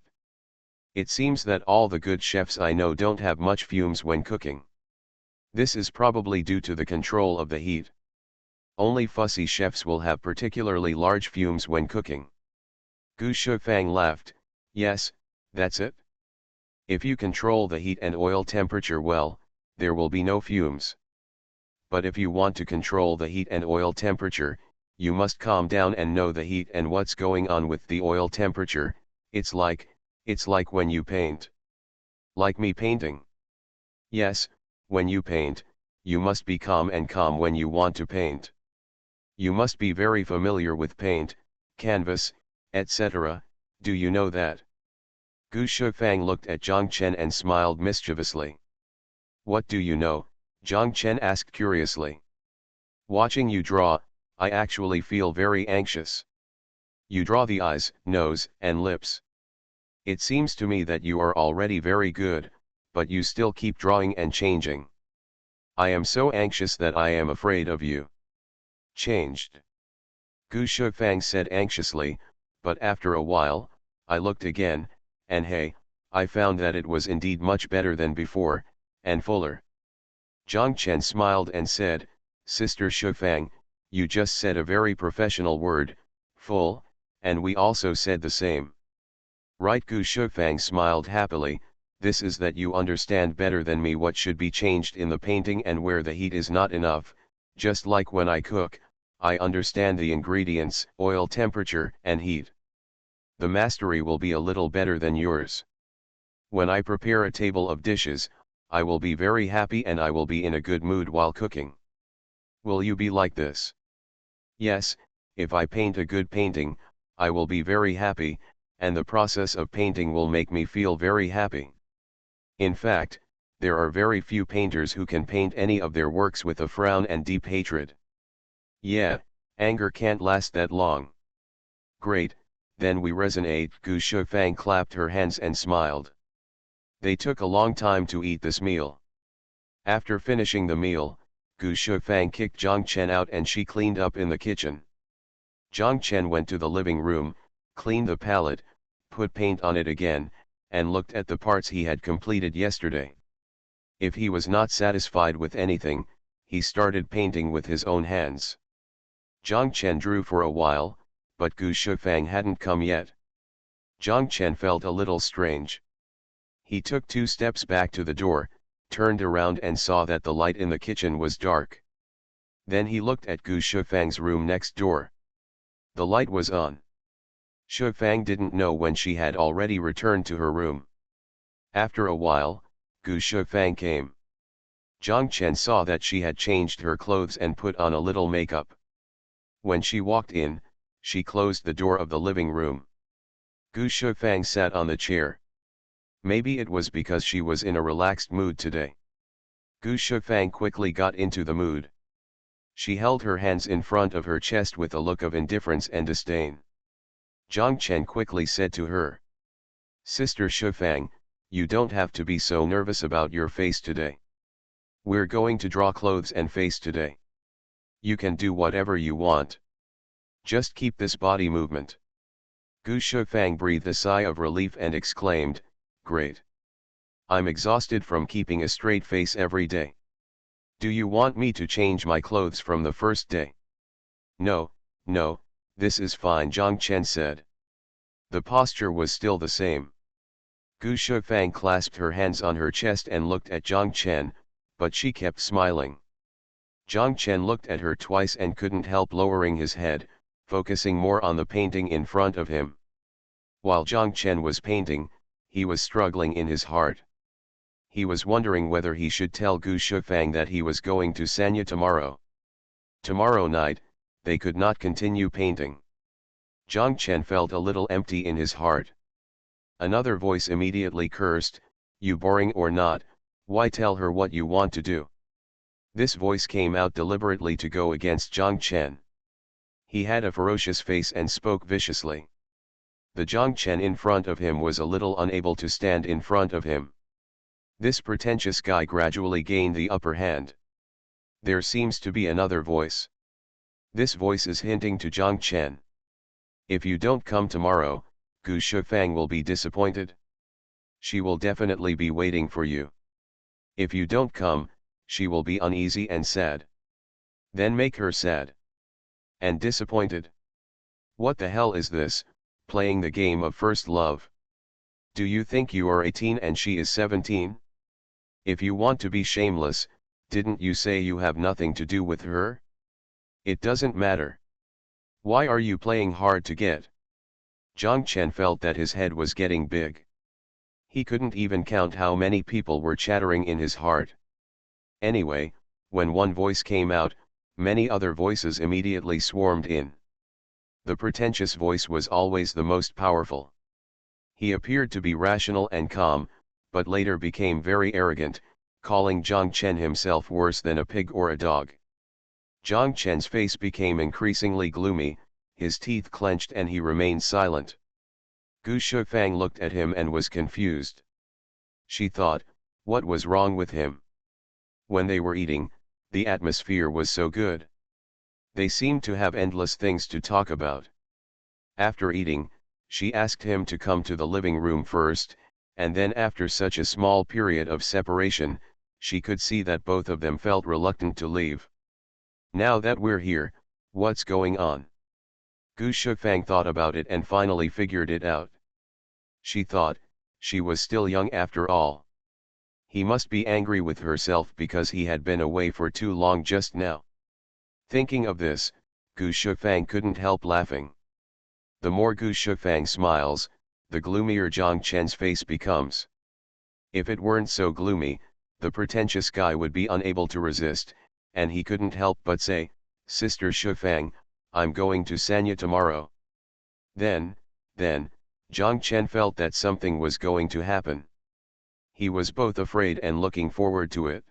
It seems that all the good chefs I know don't have much fumes when cooking. This is probably due to the control of the heat. Only fussy chefs will have particularly large fumes when cooking. Gu Shufang laughed, yes, that's it. If you control the heat and oil temperature well, there will be no fumes. But if you want to control the heat and oil temperature, you must calm down and know the heat and what's going on with the oil temperature. It's like when you paint. Like me painting. Yes, when you paint, you must be calm when you want to paint. You must be very familiar with paint, canvas, etc., do you know that? Gu Shufang looked at Zhang Chen and smiled mischievously. What do you know? Zhang Chen asked curiously. Watching you draw, I actually feel very anxious. You draw the eyes, nose, and lips. It seems to me that you are already very good, but you still keep drawing and changing. I am so anxious that I am afraid of you. Changed. Gu Shufang said anxiously, but after a while, I looked again, and hey, I found that it was indeed much better than before, and fuller. Zhang Chen smiled and said, Sister Shufang, you just said a very professional word, full, and we also said the same. Right? Gu Shufang smiled happily, this is that you understand better than me what should be changed in the painting and where the heat is not enough, just like when I cook, I understand the ingredients, oil temperature, and heat. The mastery will be a little better than yours. When I prepare a table of dishes, I will be very happy and I will be in a good mood while cooking. Will you be like this? Yes, if I paint a good painting, I will be very happy, and the process of painting will make me feel very happy. In fact, there are very few painters who can paint any of their works with a frown and deep hatred. Yeah, anger can't last that long. Great, then we resonate. Gu Shufang clapped her hands and smiled. They took a long time to eat this meal. After finishing the meal, Gu Shufang kicked Zhang Chen out and she cleaned up in the kitchen. Zhang Chen went to the living room, cleaned the palette, put paint on it again, and looked at the parts he had completed yesterday. If he was not satisfied with anything, he started painting with his own hands. Zhang Chen drew for a while, but Gu Shufang hadn't come yet. Zhang Chen felt a little strange. He took 2 steps back to the door, turned around and saw that the light in the kitchen was dark. Then he looked at Gu Shufang's room next door. The light was on. Shufang didn't know when she had already returned to her room. After a while, Gu Shufang came. Zhang Chen saw that she had changed her clothes and put on a little makeup. When she walked in, she closed the door of the living room. Gu Shufang sat on the chair. Maybe it was because she was in a relaxed mood today. Gu Shufang quickly got into the mood. She held her hands in front of her chest with a look of indifference and disdain. Zhang Chen quickly said to her, Sister Shufang, you don't have to be so nervous about your face today. We're going to draw clothes and face today. You can do whatever you want. Just keep this body movement. Gu Shufang breathed a sigh of relief and exclaimed, Great. I'm exhausted from keeping a straight face every day. Do you want me to change my clothes from the first day? No, no, this is fine, Zhang Chen said. The posture was still the same. Gu Shufang clasped her hands on her chest and looked at Zhang Chen, but she kept smiling. Zhang Chen looked at her twice and couldn't help lowering his head, focusing more on the painting in front of him. While Zhang Chen was painting, he was struggling in his heart. He was wondering whether he should tell Gu Shufang that he was going to Sanya tomorrow. Tomorrow night, they could not continue painting. Zhang Chen felt a little empty in his heart. Another voice immediately cursed, "You boring or not, why tell her what you want to do?" This voice came out deliberately to go against Zhang Chen. He had a ferocious face and spoke viciously. The Zhang Chen in front of him was a little unable to stand in front of him. This pretentious guy gradually gained the upper hand. There seems to be another voice. This voice is hinting to Zhang Chen. If you don't come tomorrow, Gu Shufang will be disappointed. She will definitely be waiting for you. If you don't come, she will be uneasy and sad. Then make her sad and disappointed. What the hell is this, playing the game of first love? Do you think you are 18 and she is 17? If you want to be shameless, didn't you say you have nothing to do with her? It doesn't matter. Why are you playing hard to get? Zhang Chen felt that his head was getting big. He couldn't even count how many people were chattering in his heart. Anyway, when one voice came out, many other voices immediately swarmed in. The pretentious voice was always the most powerful. He appeared to be rational and calm, but later became very arrogant, calling Zhang Chen himself worse than a pig or a dog. Zhang Chen's face became increasingly gloomy, his teeth clenched and he remained silent. Gu Shufang looked at him and was confused. She thought, what was wrong with him? When they were eating, the atmosphere was so good. They seemed to have endless things to talk about. After eating, she asked him to come to the living room first, and then after such a small period of separation, she could see that both of them felt reluctant to leave. Now that we're here, what's going on? Gu Shufang thought about it and finally figured it out. She thought, she was still young after all. He must be angry with herself because he had been away for too long just now. Thinking of this, Gu Shufang couldn't help laughing. The more Gu Shufang smiles, the gloomier Zhang Chen's face becomes. If it weren't so gloomy, the pretentious guy would be unable to resist, and he couldn't help but say, "Sister Shufang, I'm going to Sanya tomorrow." Then, Zhang Chen felt that something was going to happen. He was both afraid and looking forward to it.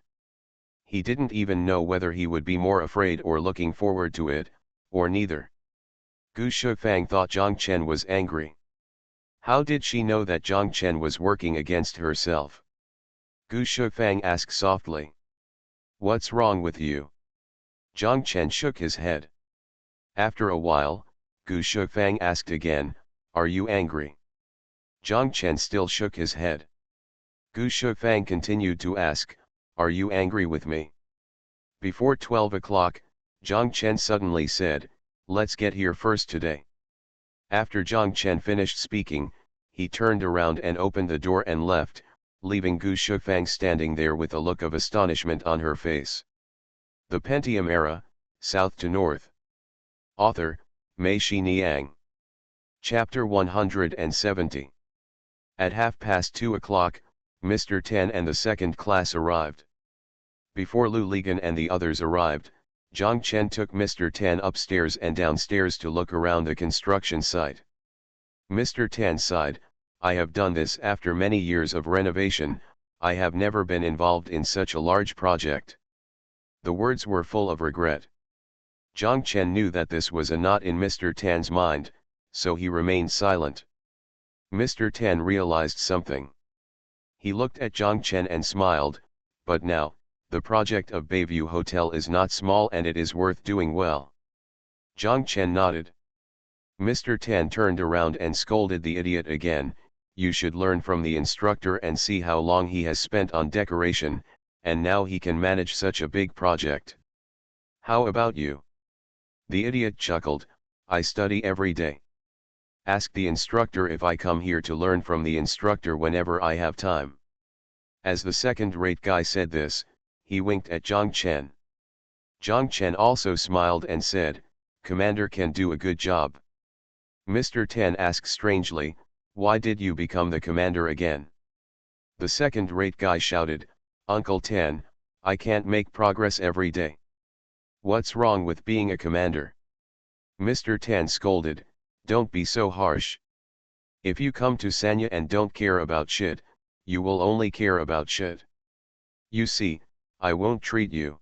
He didn't even know whether he would be more afraid or looking forward to it, or neither. Gu Shufang thought Zhang Chen was angry. How did she know that Zhang Chen was working against herself? Gu Shufang asked softly. "What's wrong with you?" Zhang Chen shook his head. After a while, Gu Shufang asked again, "Are you angry?" Zhang Chen still shook his head. Gu Shufang continued to ask, "Are you angry with me?" Before 12 o'clock, Zhang Chen suddenly said, "Let's get here first today." After Zhang Chen finished speaking, he turned around and opened the door and left, leaving Gu Shufang standing there with a look of astonishment on her face. The Pentium Era, South to North. Author, Mei Xiniang. Chapter 170. At 2:30, Mr. Tan and the second class arrived. Before Lu Ligan and the others arrived, Zhang Chen took Mr. Tan upstairs and downstairs to look around the construction site. Mr. Tan sighed, "I have done this after many years of renovation. I have never been involved in such a large project." The words were full of regret. Zhang Chen knew that this was a knot in Mr. Tan's mind, so he remained silent. Mr. Tan realized something. He looked at Zhang Chen and smiled, "But now, the project of Bayview Hotel is not small and it is worth doing well." Zhang Chen nodded. Mr. Tan turned around and scolded the idiot again, "You should learn from the instructor and see how long he has spent on decoration, and now he can manage such a big project. How about you?" The idiot chuckled, "I study every day." Ask the instructor if I come here to learn from the instructor whenever I have time. As the second-rate guy said this, he winked at Zhang Chen. Zhang Chen also smiled and said, "Commander can do a good job." Mr. Tan asked strangely, "Why did you become the commander again?" The second-rate guy shouted, "Uncle Tan, I can't make progress every day." "What's wrong with being a commander?" Mr. Tan scolded, "Don't be so harsh. If you come to Sanya and don't care about shit, you will only care about shit. You see, I won't treat you."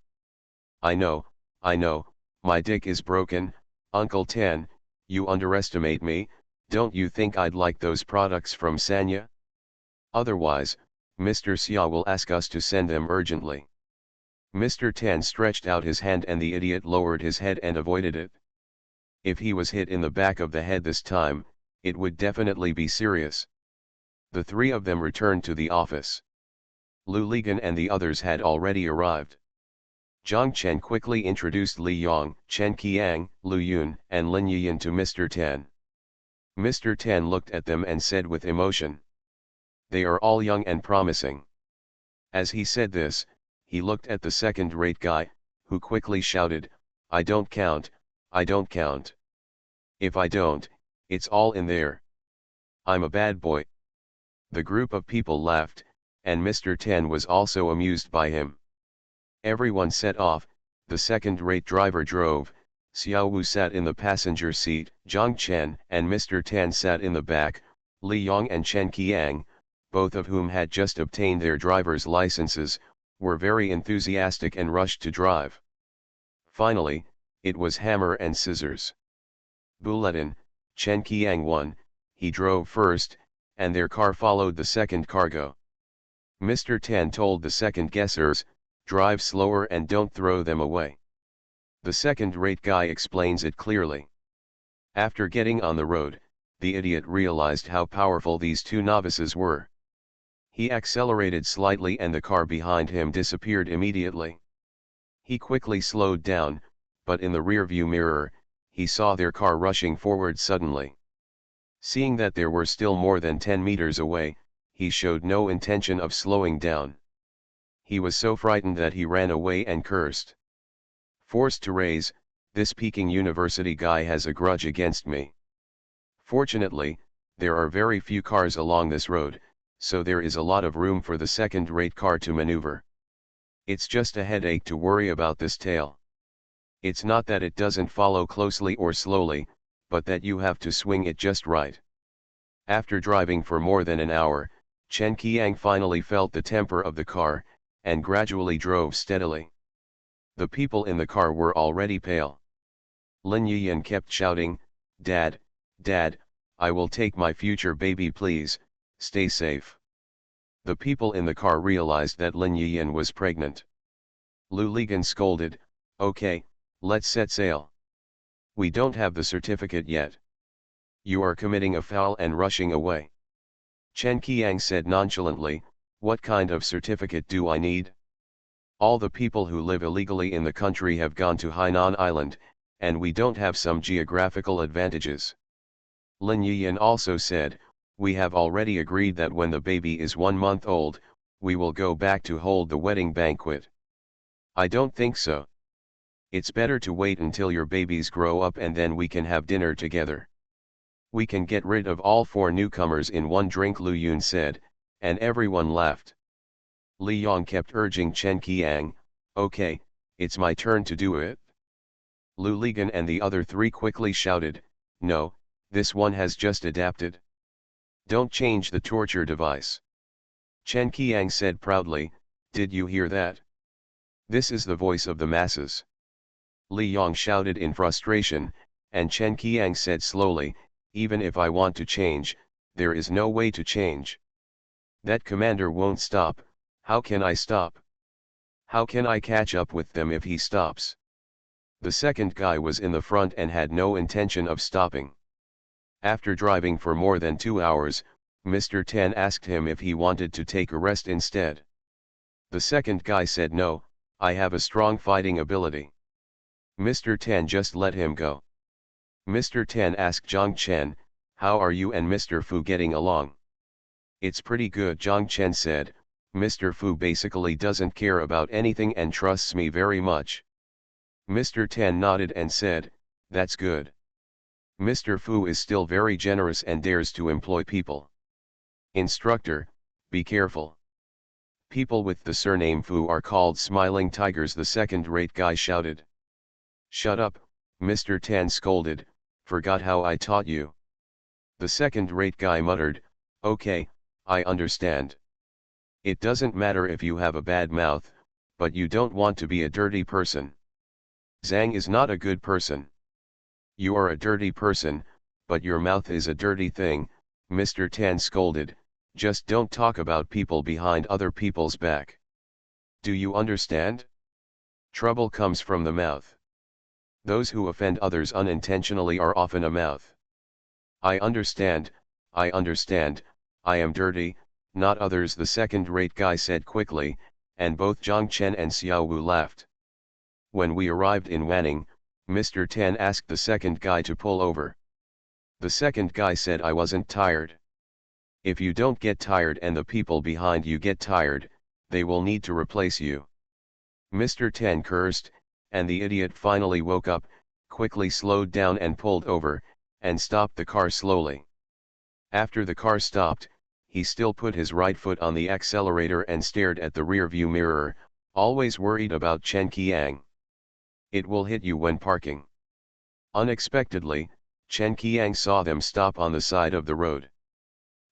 I know, my dick is broken, Uncle Tan, you underestimate me. Don't you think I'd like those products from Sanya? Otherwise, Mr. Xia will ask us to send them urgently." Mr. Tan stretched out his hand and the idiot lowered his head and avoided it. If he was hit in the back of the head this time, it would definitely be serious. The three of them returned to the office. Lu Ligan and the others had already arrived. Zhang Chen quickly introduced Li Yong, Chen Qiang, Lu Yun, and Lin Yiyan to Mr. Tan. Mr. Tan looked at them and said with emotion, "They are all young and promising." As he said this, he looked at the second-rate guy, who quickly shouted, "I don't count, I don't count. If I don't, it's all in there. I'm a bad boy." The group of people laughed, and Mr. Tan was also amused by him. Everyone set off, the second-rate driver drove, Xiao Wu sat in the passenger seat, Zhang Chen and Mr. Tan sat in the back, Li Yong and Chen Qiang, both of whom had just obtained their driver's licenses, were very enthusiastic and rushed to drive. Finally, it was hammer and scissors. Bulletin, Chen Qiang won, he drove first, and their car followed the second cargo. Mr. Tan told the second-guessers, "Drive slower and don't throw them away." The second-rate guy explains it clearly. After getting on the road, the idiot realized how powerful these two novices were. He accelerated slightly and the car behind him disappeared immediately. He quickly slowed down, but in the rearview mirror, he saw their car rushing forward suddenly. Seeing that they were still more than 10 meters away, he showed no intention of slowing down. He was so frightened that he ran away and cursed. "Forced to raise, this Peking University guy has a grudge against me. Fortunately, there are very few cars along this road, so there is a lot of room for the second-rate car to maneuver. It's just a headache to worry about this tail. It's not that it doesn't follow closely or slowly, but that you have to swing it just right." After driving for more than an hour, Chen Qiang finally felt the temper of the car, and gradually drove steadily. The people in the car were already pale. Lin Yiyan kept shouting, "Dad, Dad, I will take my future baby, please, stay safe." The people in the car realized that Lin Yiyan was pregnant. Lu Ligan scolded, "Okay, let's set sail. We don't have the certificate yet. You are committing a foul and rushing away." Chen Qiang said nonchalantly, "What kind of certificate do I need? All the people who live illegally in the country have gone to Hainan Island, and we don't have some geographical advantages." Lin Yiyan also said, "We have already agreed that when the baby is 1 month old, we will go back to hold the wedding banquet." "I don't think so. It's better to wait until your babies grow up and then we can have dinner together. We can get rid of all 4 newcomers in one drink," Lu Yun said, and everyone laughed. Li Yong kept urging Chen Qiang, "Okay, it's my turn to do it." Lu Ligan and the other 3 quickly shouted, "No, this one has just adapted. Don't change the torture device." Chen Qiang said proudly, "Did you hear that? This is the voice of the masses." Li Yong shouted in frustration, and Chen Qiang said slowly, "Even if I want to change, there is no way to change. That commander won't stop. How can I stop? How can I catch up with them if he stops?" The second guy was in the front and had no intention of stopping. After driving for more than 2 hours, Mr. Tan asked him if he wanted to take a rest instead. The second guy said, "No, I have a strong fighting ability." Mr. Tan just let him go. Mr. Tan asked Zhang Chen, How are you and Mr. Fu getting along? It's pretty good, Zhang Chen said. Mr. Fu basically doesn't care about anything and trusts me very much. Mr. Tan nodded and said, that's good. Mr. Fu is still very generous and dares to employ people. Instructor, be careful. People with the surname Fu are called smiling tigers, the second-rate guy shouted. Shut up, Mr. Tan scolded, forgot how I taught you. The second-rate guy muttered, okay, I understand. It doesn't matter if you have a bad mouth, but you don't want to be a dirty person. Zhang is not a good person. You are a dirty person, but your mouth is a dirty thing, Mr. Tan scolded, just don't talk about people behind other people's back. Do you understand? Trouble comes from the mouth. Those who offend others unintentionally are often a mouth. I understand, I am dirty, not others, the second-rate guy said quickly, and both Zhang Chen and Xiao Wu laughed. When we arrived in Wanning, Mr. Tan asked the second guy to pull over. The second guy said I wasn't tired. If you don't get tired and the people behind you get tired, they will need to replace you. Mr. Tan cursed, and the idiot finally woke up, quickly slowed down and pulled over, and stopped the car slowly. After the car stopped, he still put his right foot on the accelerator and stared at the rearview mirror, always worried about Chen Qiang. It will hit you when parking. Unexpectedly, Chen Qiang saw them stop on the side of the road.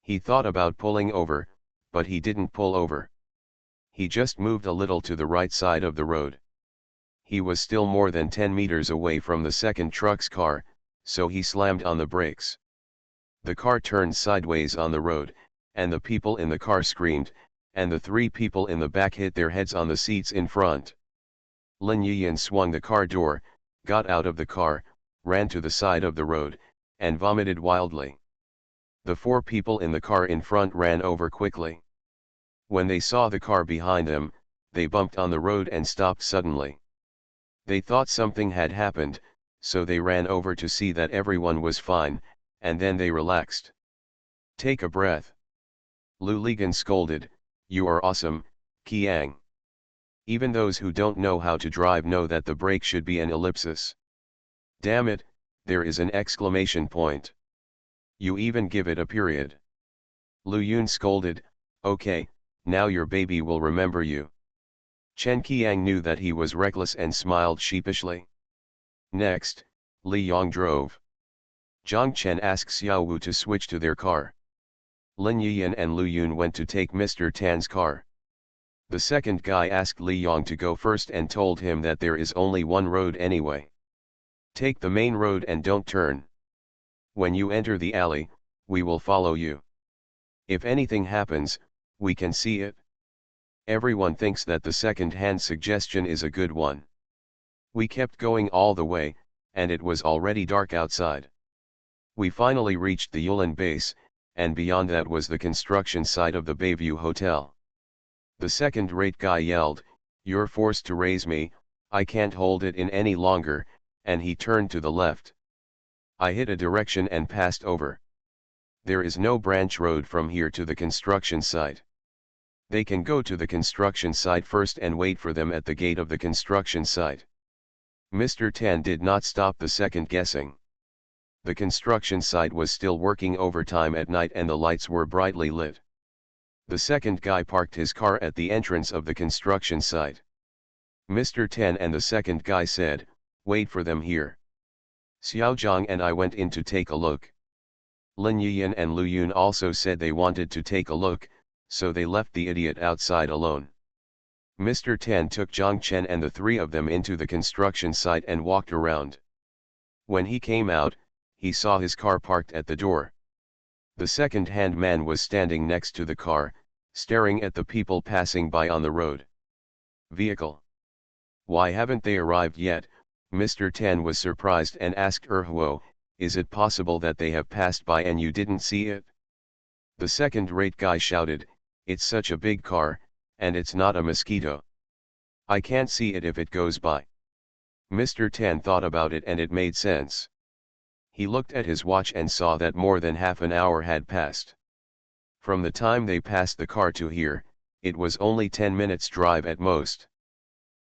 He thought about pulling over, but he didn't pull over. He just moved a little to the right side of the road. He was still more than 10 meters away from the second truck's car, so he slammed on the brakes. The car turned sideways on the road, and the people in the car screamed, and the 3 people in the back hit their heads on the seats in front. Lin Yiyan swung the car door, got out of the car, ran to the side of the road, and vomited wildly. The 4 people in the car in front ran over quickly. When they saw the car behind them, they bumped on the road and stopped suddenly. They thought something had happened, so they ran over to see that everyone was fine, and then they relaxed. Take a breath. Lu Ligan scolded, you are awesome, Qiang. Even those who don't know how to drive know that the brake should be an ellipsis. Damn it, there is an exclamation point. You even give it a period. Lu Yun scolded, okay, now your baby will remember you. Chen Qiang knew that he was reckless and smiled sheepishly. Next, Li Yong drove. Zhang Chen asked Xiao Wu to switch to their car. Lin Yiyan and Lu Yun went to take Mr. Tan's car. The second guy asked Li Yong to go first and told him that there is only one road anyway. Take the main road and don't turn. When you enter the alley, we will follow you. If anything happens, we can see it. Everyone thinks that the second-hand suggestion is a good one. We kept going all the way, and it was already dark outside. We finally reached the Yulin base, and beyond that was the construction site of the Bayview Hotel. The second-rate guy yelled, you're forced to raise me, I can't hold it in any longer, and he turned to the left. I hit a direction and passed over. There is no branch road from here to the construction site. They can go to the construction site first and wait for them at the gate of the construction site. Mr. Tan did not stop the second guessing. The construction site was still working overtime at night and the lights were brightly lit. The second guy parked his car at the entrance of the construction site. Mr. Tan and the second guy said, wait for them here. Xiao Zhang and I went in to take a look. Lin Yiyan and Lu Yun also said they wanted to take a look, so they left the idiot outside alone. Mr. Tan took Zhang Chen and the 3 of them into the construction site and walked around. When he came out, he saw his car parked at the door. The second-hand man was standing next to the car, staring at the people passing by on the road. Vehicle. Why haven't they arrived yet? Mr. Tan was surprised and asked Huo, is it possible that they have passed by and you didn't see it? The second-rate guy shouted, it's such a big car, and it's not a mosquito. I can't see it if it goes by. Mr. Tan thought about it and it made sense. He looked at his watch and saw that more than half an hour had passed. From the time they passed the car to here, it was only 10 minutes drive at most.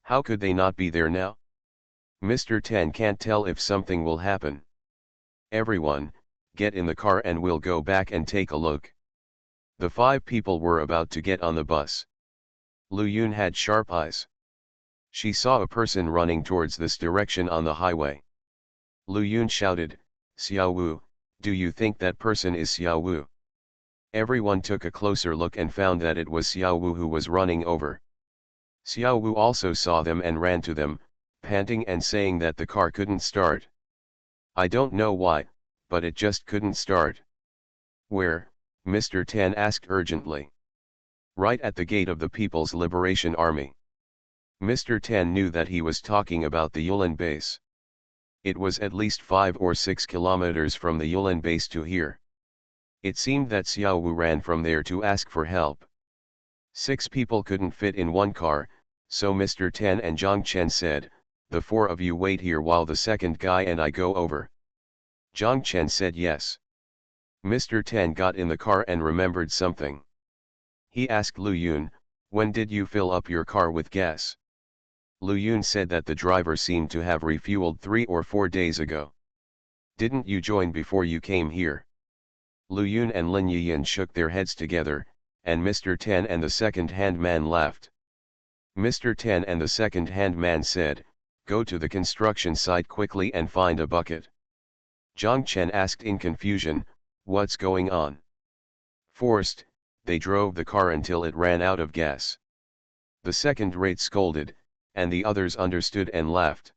How could they not be there now? Mr. Ten can't tell if something will happen. Everyone, get in the car and we'll go back and take a look. The 5 people were about to get on the bus. Lu Yun had sharp eyes. She saw a person running towards this direction on the highway. Lu Yun shouted, "Xiao Wu, do you think that person is Xiao Wu?" Everyone took a closer look and found that it was Xiao Wu who was running over. Xiao Wu also saw them and ran to them, panting and saying that the car couldn't start. "I don't know why, but it just couldn't start." "Where?" Mr. Tan asked urgently. "Right at the gate of the People's Liberation Army." Mr. Tan knew that he was talking about the Yulin base. It was at least 5 or 6 kilometers from the Yulin base to here. It seemed that Xiao Wu ran from there to ask for help. 6 people couldn't fit in one car, so Mr. Tan and Zhang Chen said, "The 4 of you wait here while the second guy and I go over." Zhang Chen said yes. Mr. Tan got in the car and remembered something. He asked Lu Yun, "When did you fill up your car with gas?" Lu Yun said that the driver seemed to have refueled 3 or 4 days ago. "Didn't you join before you came here?" Lu Yun and Lin Yiyan shook their heads together, and Mr. Tan and the second-hand man laughed. Mr. Tan and the second-hand man said, "Go to the construction site quickly and find a bucket." Zhang Chen asked in confusion, "What's going on?" Forced, they drove the car until it ran out of gas. The second-rate scolded, and the others understood and laughed.